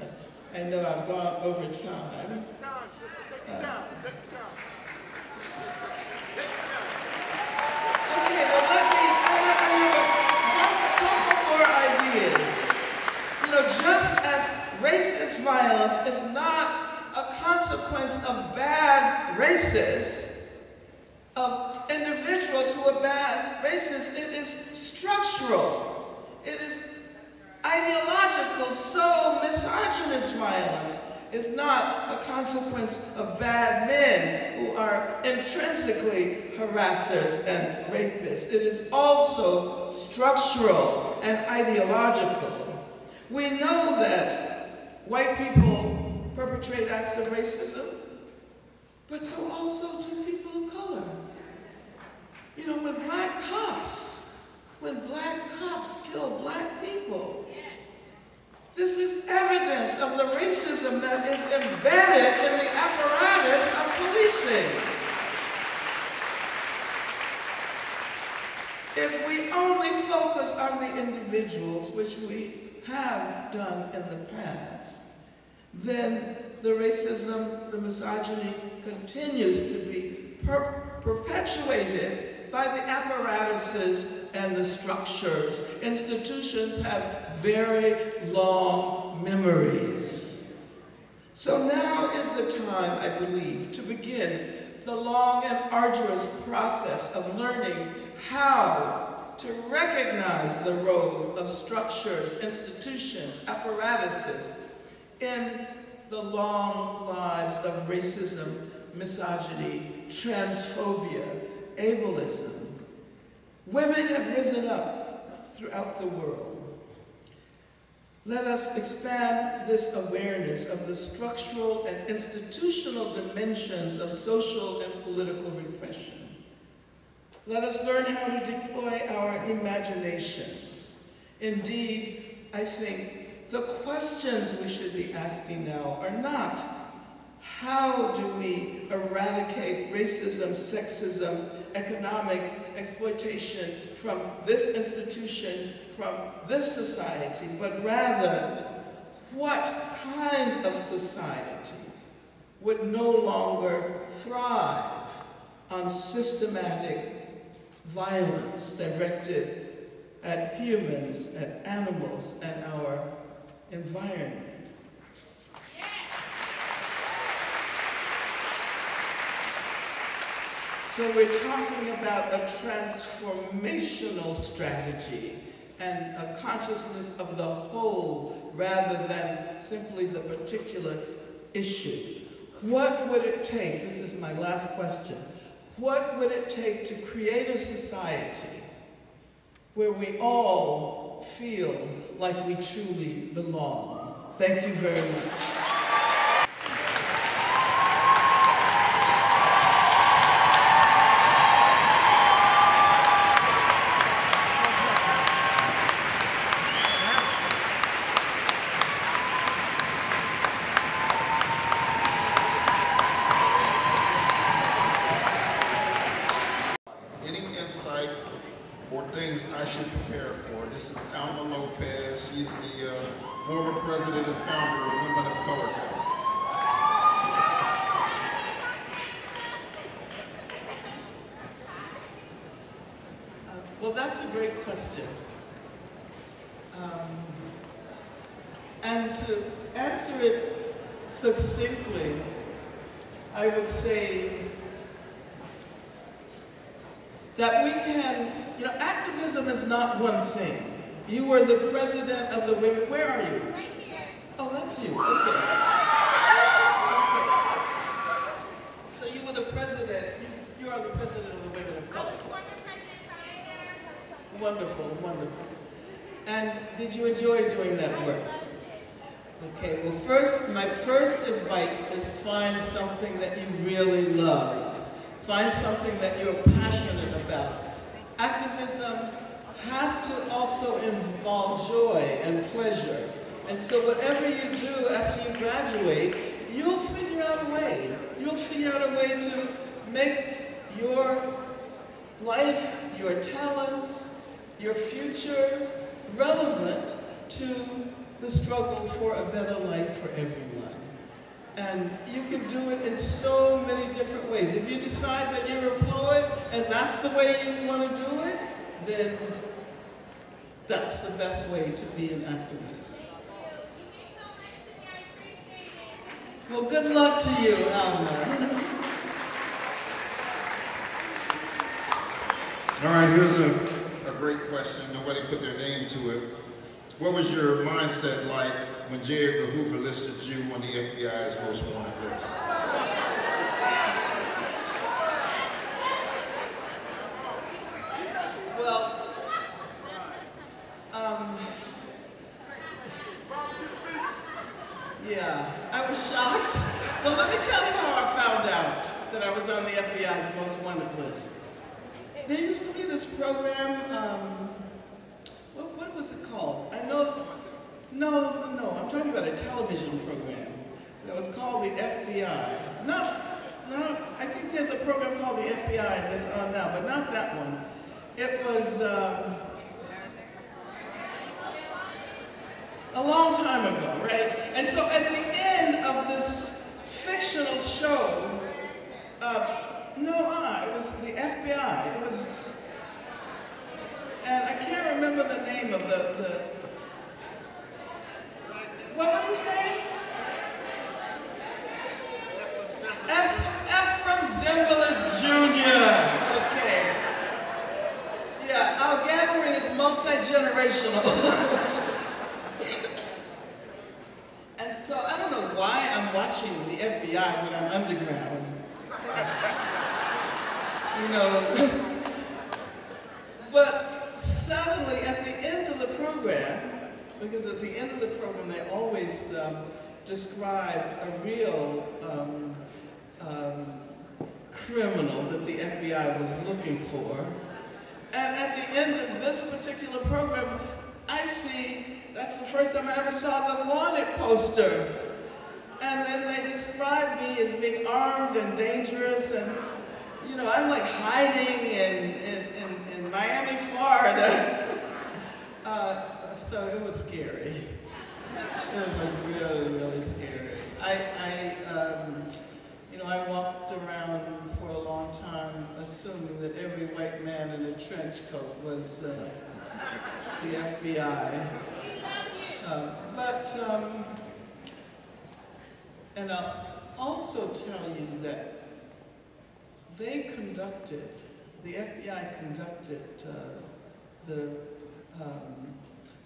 I know I've gone over time. Okay, well I have just a couple more ideas. You know, just as racist violence is not a consequence of bad racists, of individuals who are bad racists, it is structural. It is ideological. So misogynist violence is not a consequence of bad men who are intrinsically harassers and rapists. It is also structural and ideological. We know that white people perpetrate acts of racism, but so also do people of color. You know, when black cops kill black people, This is evidence of the racism that is embedded in the apparatus of policing. If we only focus on the individuals, which we have done in the past, then the racism, the misogyny continues to be perpetuated by the apparatuses and the structures. Institutions have very long memories. So now is the time, I believe, to begin the long and arduous process of learning how to recognize the role of structures, institutions, apparatuses in the long lives of racism, misogyny, transphobia, ableism. Women have risen up throughout the world. Let us expand this awareness of the structural and institutional dimensions of social and political repression. Let us learn how to deploy our imaginations. Indeed, I think the questions we should be asking now are not, how do we eradicate racism, sexism, economic exploitation from this institution, from this society, but rather, what kind of society would no longer thrive on systematic violence directed at humans, at animals, and our environment? So we're talking about a transformational strategy and a consciousness of the whole rather than simply the particular issue. What would it take, this is my last question, what would it take to create a society where we all feel like we truly belong? Thank you very much.
Or things I should prepare for. This is Alma Lopez. She's the former president and founder of Women of Color.
Well, that's a great question. And to answer it succinctly, I would say that we can, activism is not one thing. You were the president of the women. Where are you?
Right here.
Oh, that's you. Okay. Okay. So you were the president. You are the president of the Women of Color. Wonderful, wonderful. And did you enjoy doing that work? Okay. Well, my first advice is find something that you really love. Find something that you're passionate about. Activism has to also involve joy and pleasure. And so whatever you do after you graduate, you'll figure out a way. You'll figure out a way to make your life, your talents, your future relevant to the struggle for a better life for everyone. And you can do it in so many different ways. If you decide that you're a poet and that's the way you want to do it, then that's the best way to be an activist. Well, good luck to you, Alma.
All right, here's a great question. Nobody put their name to it. What was your mindset like when J. Edgar Hoover listed you on the FBI's most wanted list?
Well, yeah, I was shocked. Well, let me tell you how I found out that I was on the FBI's most wanted list. There used to be this program, what was it called? I know, No, I'm talking about a television program that was called the FBI. No, I think there's a program called the FBI that's on now, but not that one. It was a long time ago, right? And so at the end of this fictional show, it was the FBI. It was, and I can't remember the name of what was his name? Ephraim Zimbalist Jr. Okay. Yeah, our gathering is multi-generational. And so I don't know why I'm watching the FBI when I'm underground. You know. But suddenly at the end of the program, because at the end of the program they always describe a real criminal that the FBI was looking for. And at the end of this particular program, I see, that's the first time I ever saw the wanted poster. And then they describe me as being armed and dangerous, and you know, I'm like hiding in Miami, Florida. So it was scary. It was like really, really scary. I walked around for a long time assuming that every white man in a trench coat was the FBI. And I'll also tell you that the FBI conducted the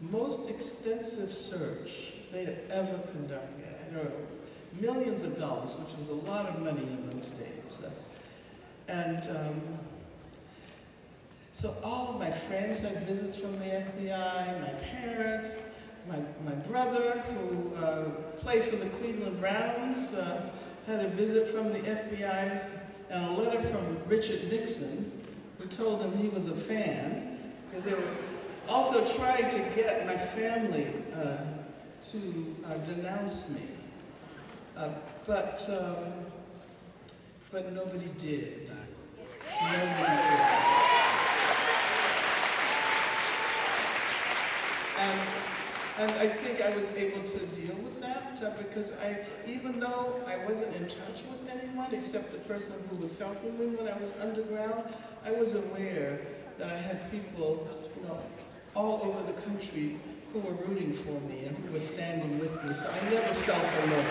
most extensive search they had ever conducted. There were millions of dollars, which was a lot of money in those days. So all of my friends had visits from the FBI, my parents, my brother, who played for the Cleveland Browns, had a visit from the FBI and a letter from Richard Nixon, who told him he was a fan, because they were also trying to get my family to denounce me. But nobody did. Nobody did. And I think I was able to deal with that because even though I wasn't in touch with anyone except the person who was helping me when I was underground, I was aware that I had people, you know, all over the country who were rooting for me and who were standing with me, so I never felt alone.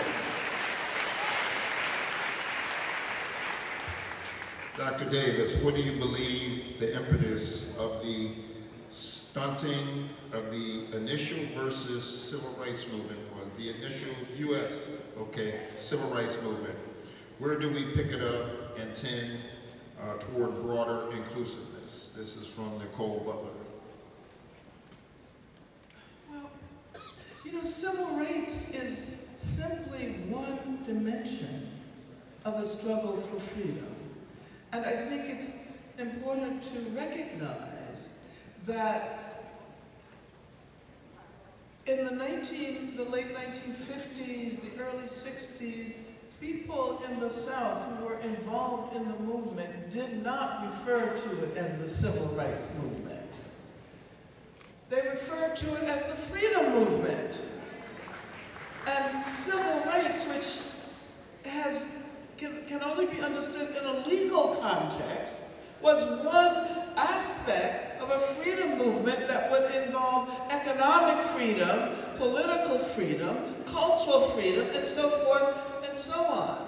Dr. Davis, what do you believe the impetus of the stunting of the initial versus civil rights movement was? The initial U.S., civil rights movement. Where do we pick it up and tend toward broader inclusiveness? This is from Nicole Butler.
Well, you know, civil rights is simply one dimension of a struggle for freedom. And I think it's important to recognize that in the late 1950s, the early 60s, people in the South who were involved in the movement did not refer to it as the civil rights movement. They referred to it as the freedom movement. And civil rights, which can only be understood in a legal context, was one aspect of a freedom movement that would involve economic freedom, political freedom, cultural freedom, and so forth and so on.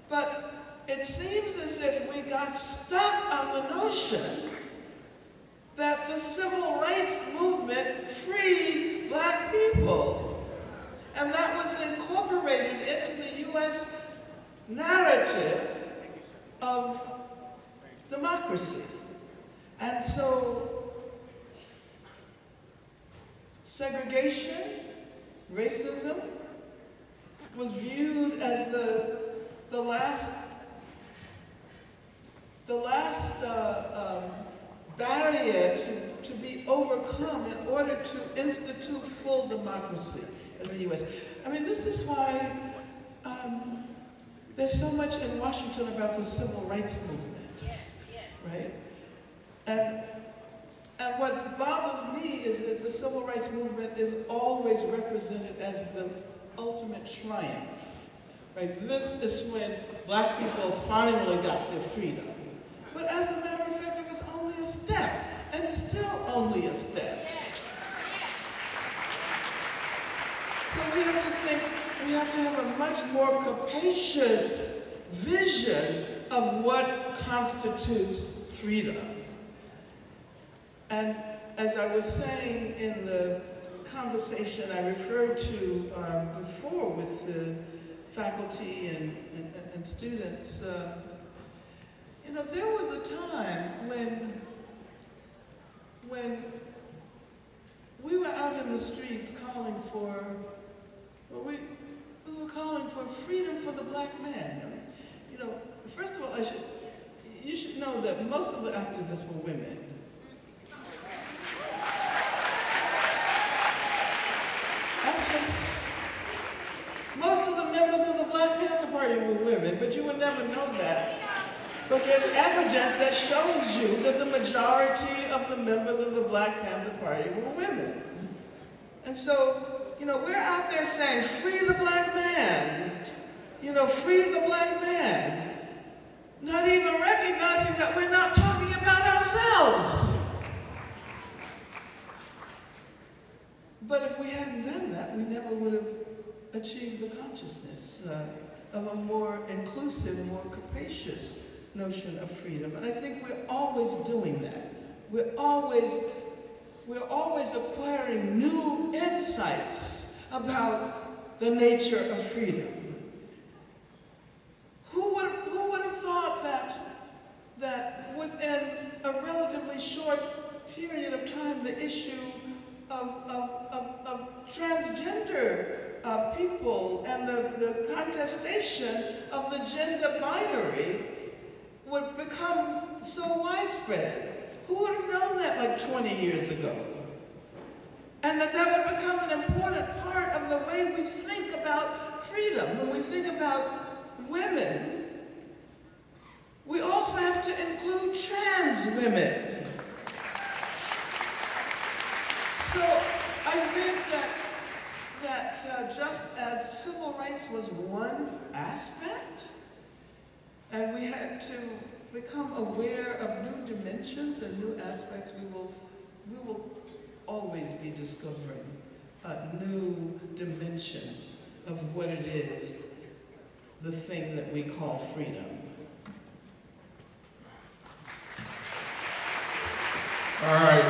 But it seems as if we got stuck on the notion that the civil rights movement freed black people. And that was incorporated into the U.S. narrative of democracy. And so segregation, racism, was viewed as the last barrier to be overcome overcome in order to institute full democracy in the U.S. I mean, this is why there's so much in Washington about the civil rights movement, right? And what bothers me is that the civil rights movement is always represented as the ultimate triumph, right? This is when black people finally got their freedom. But as a matter of fact, it was only a step, and it's still only a step. So we have to think, we have to have a much more capacious vision of what constitutes freedom. And as I was saying in the conversation I referred to before with the faculty and students, you know, there was a time when we were out in the streets calling for, well, we were calling for freedom for the black man. I mean, you know, first of all, you should know that most of the activists were women. That's just, most of the members of the Black Panther Party were women, but you would never know that. But there's evidence that shows you that the majority of the members of the Black Panther Party were women. And so, you know, we're out there saying, free the black man. You know, free the black man. Not even recognizing that we're not talking about ourselves. But if we hadn't done that, we never would have achieved the consciousness of a more inclusive, more capacious notion of freedom. And I think we're always doing that. We're always acquiring new insights about the nature of freedom. Who would have thought that within a relatively short period of time, the issue of transgender people and the contestation of the gender binary would become so widespread? Who would have known that like 20 years ago? And that would become an important part of the way we think about freedom. When we think about women, we also have to include trans women. So I think that just as civil rights was one aspect, and we had to become aware of new dimensions and new aspects, we will always be discovering new dimensions of what it is, the thing that we call freedom.
All right,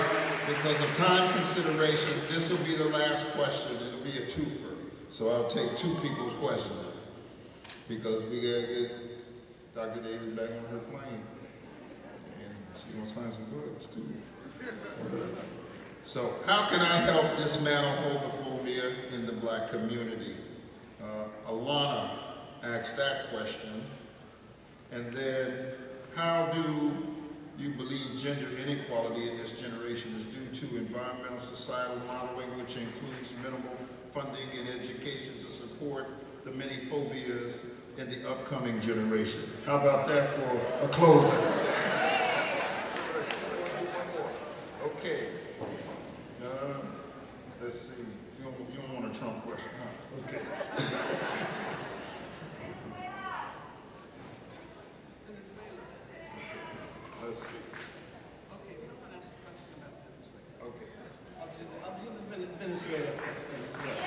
because of time considerations, this will be the last question. It'll be a twofer. So I'll take two people's questions because we gotta get Dr. Davis back on her plane. And she's gonna sign some books too. So how can I help dismantle homophobia in the black community? Alana asked that question. And then how do you believe gender inequality in this generation is due to environmental societal modeling, which includes minimal funding and education to support the many phobias in the upcoming generation? How about that for a closer? Okay. Let's see. You don't want a Trump question, huh? Okay. Let's see.
Okay, someone asked a question about Venezuela.
Okay.
I'll do the Venezuela question as well.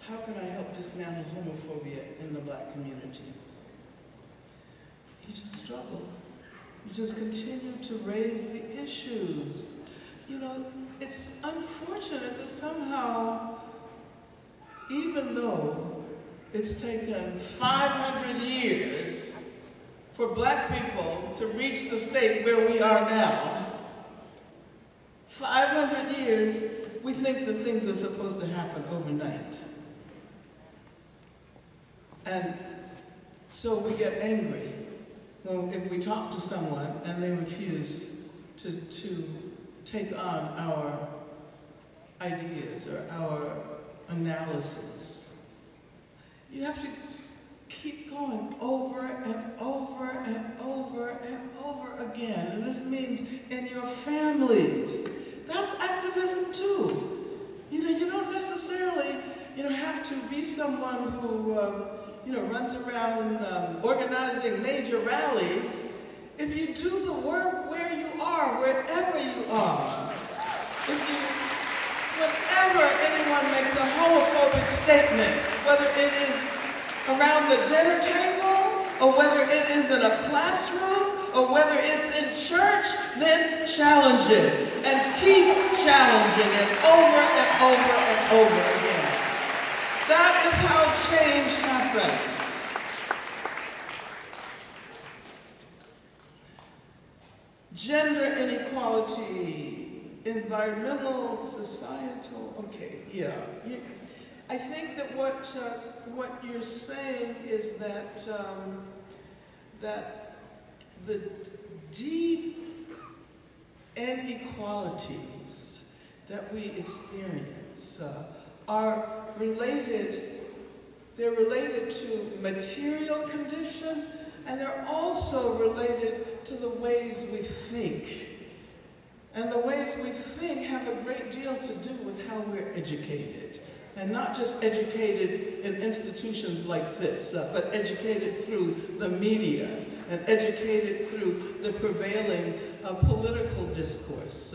How can I help dismantle homophobia in the black community? You just struggle. You just continue to raise the issues. You know, it's unfortunate that somehow, even though it's taken 500 years for black people to reach the state where we are now, 500 years, we think that things are supposed to happen overnight. And So we get angry if we talk to someone and they refuse to take on our ideas or our analysis. You have to keep going over and over and over and over again. And this means in your families. That's activism too. You know, you don't necessarily, have to be someone who, runs around organizing major rallies. If you do the work where you are, wherever you are, whenever anyone makes a homophobic statement, whether it is around the dinner table, or whether it is in a classroom, or whether it's in church, then challenge it, and keep challenging it over and over and over again. That is how change happens. Gender inequality, environmental, societal, okay, yeah. I think that what you're saying is that that the deep inequalities that we experience are related. They're related to material conditions, and they're also related to the ways we think. And the ways we think have a great deal to do with how we're educated. And not just educated in institutions like this, but educated through the media and educated through the prevailing political discourse.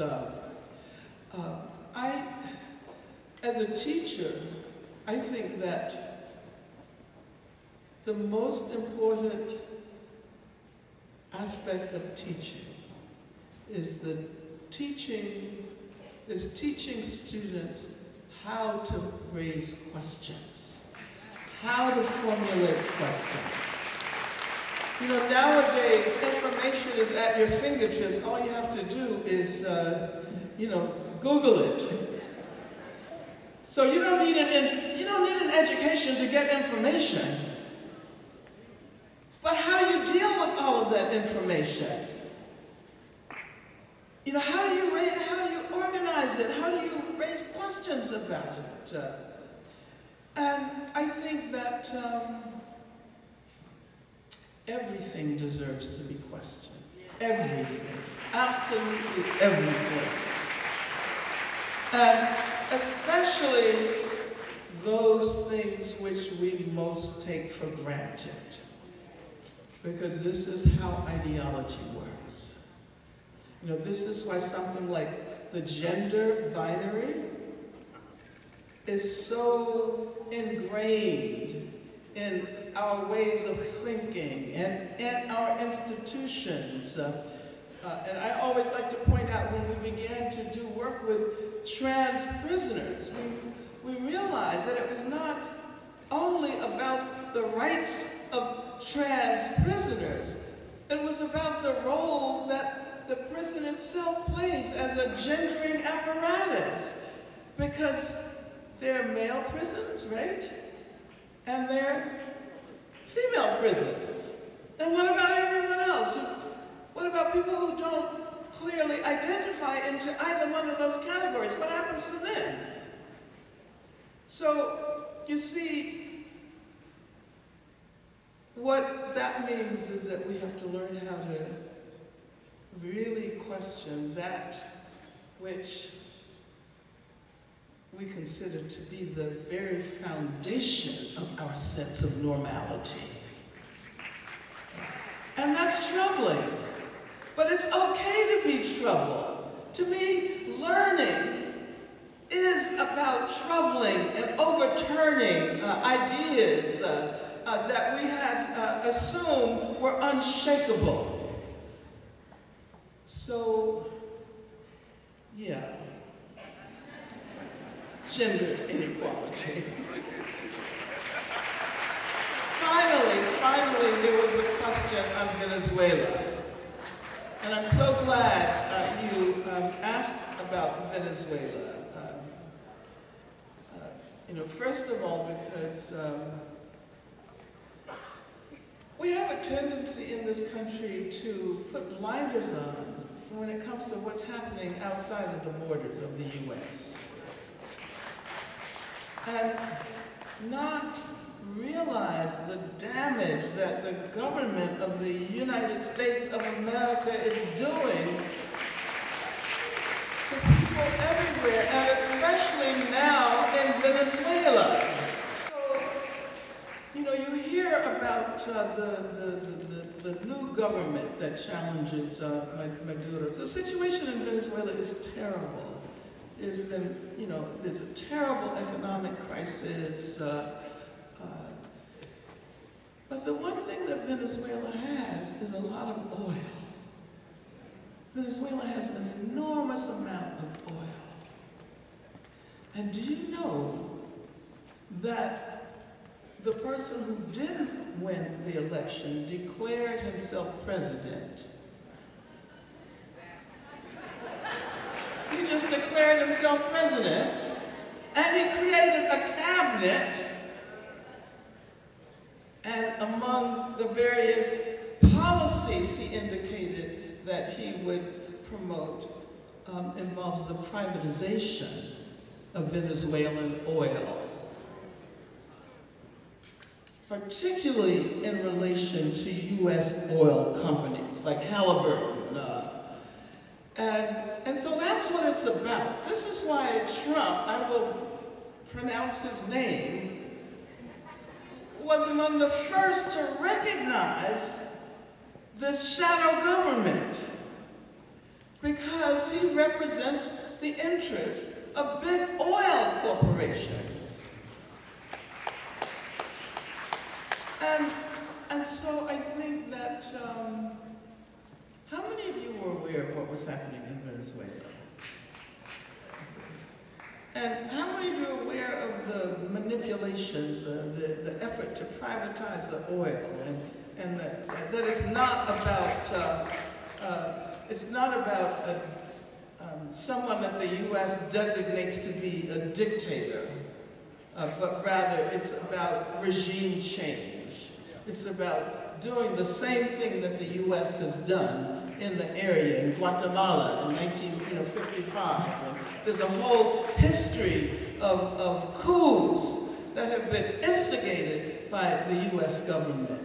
As a teacher, I think that the most important aspect of teaching is teaching students how to raise questions, how to formulate questions. Nowadays, information is at your fingertips. All you have to do is, Google it. So you don't need an education to get information. But how do you deal with all of that information? How do you organize it? How do you raise questions about it? And I think that everything deserves to be questioned. Everything. Absolutely everything. And especially those things which we most take for granted. Because this is how ideology works. This is why something like the gender binary is so ingrained in our ways of thinking and in our institutions. And I always like to point out when we began to do work with trans prisoners, we realized that it was not only about the rights of trans prisoners, it was about the role that the prison itself plays as a gendering apparatus. Because they're male prisons, right? And they're female prisons. And what about everyone else? What about people who don't clearly identify into either one of those categories? What happens to them? So, you see, what that means is that we have to learn how to really question that which we consider to be the very foundation of our sense of normality. And that's troubling. But it's okay to be troubled. To me, learning is about troubling and overturning ideas that we had assumed were unshakable. So, yeah. Gender inequality. Finally, there was the question on Venezuela. And I'm so glad you asked about Venezuela. First of all, because tendency in this country to put blinders on when it comes to what's happening outside of the borders of the U.S. and not realize the damage that the government of the United States of America is doing to people everywhere, and especially now in Venezuela. So, you know, you hear about the new government that challenges Maduro. The situation in Venezuela is terrible. There's been, you know, there's a terrible economic crisis. But the one thing that Venezuela has is a lot of oil. Venezuela has an enormous amount of oil. And do you know that the person who didn't win the election declared himself president? He just declared himself president, and he created a cabinet, and among the various policies he indicated that he would promote involves the privatization of Venezuelan oil, particularly in relation to U.S. oil companies like Halliburton. And so that's what it's about. This is why Trump, I will pronounce his name, was among the first to recognize this shadow government, because he represents the interests of big oil corporations. And so I think that, how many of you were aware of what was happening in Venezuela? And how many of you are aware of the manipulations, the effort to privatize the oil, and that it's not about someone that the U.S. designates to be a dictator, but rather it's about regime change. It's about doing the same thing that the U.S. has done in the area in Guatemala in 1955. And there's a whole history of coups that have been instigated by the U.S. government.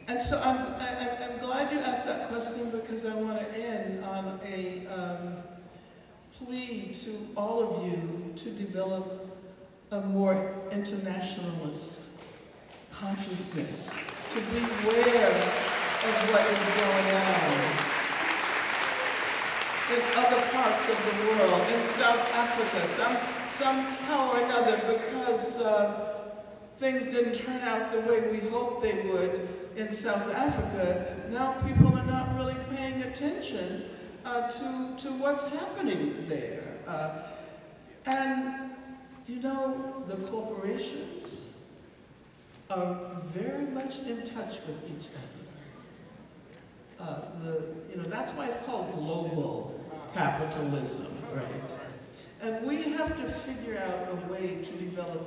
And so I'm glad you asked that question, because I want to end on a plea to all of you to develop a more internationalist consciousness, to be aware of what is going on in other parts of the world, in South Africa, somehow or another, because things didn't turn out the way we hoped they would in South Africa. Now people are not really paying attention to what's happening there. And you know, the corporations are very much in touch with each other. That's why it's called global capitalism, right? And we have to figure out a way to develop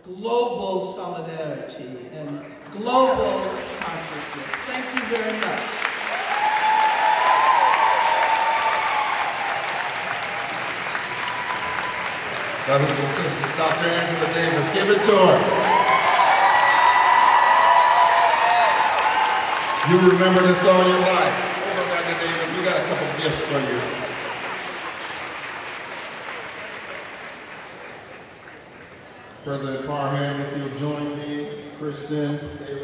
global solidarity and global consciousness. Thank you very much.
Brothers and sisters, Dr. Angela Davis, give it to her. You remember this all your life. Hold on, Dr. Davis, we got a couple gifts for you. President Parham, if you'll join me, Christian, David.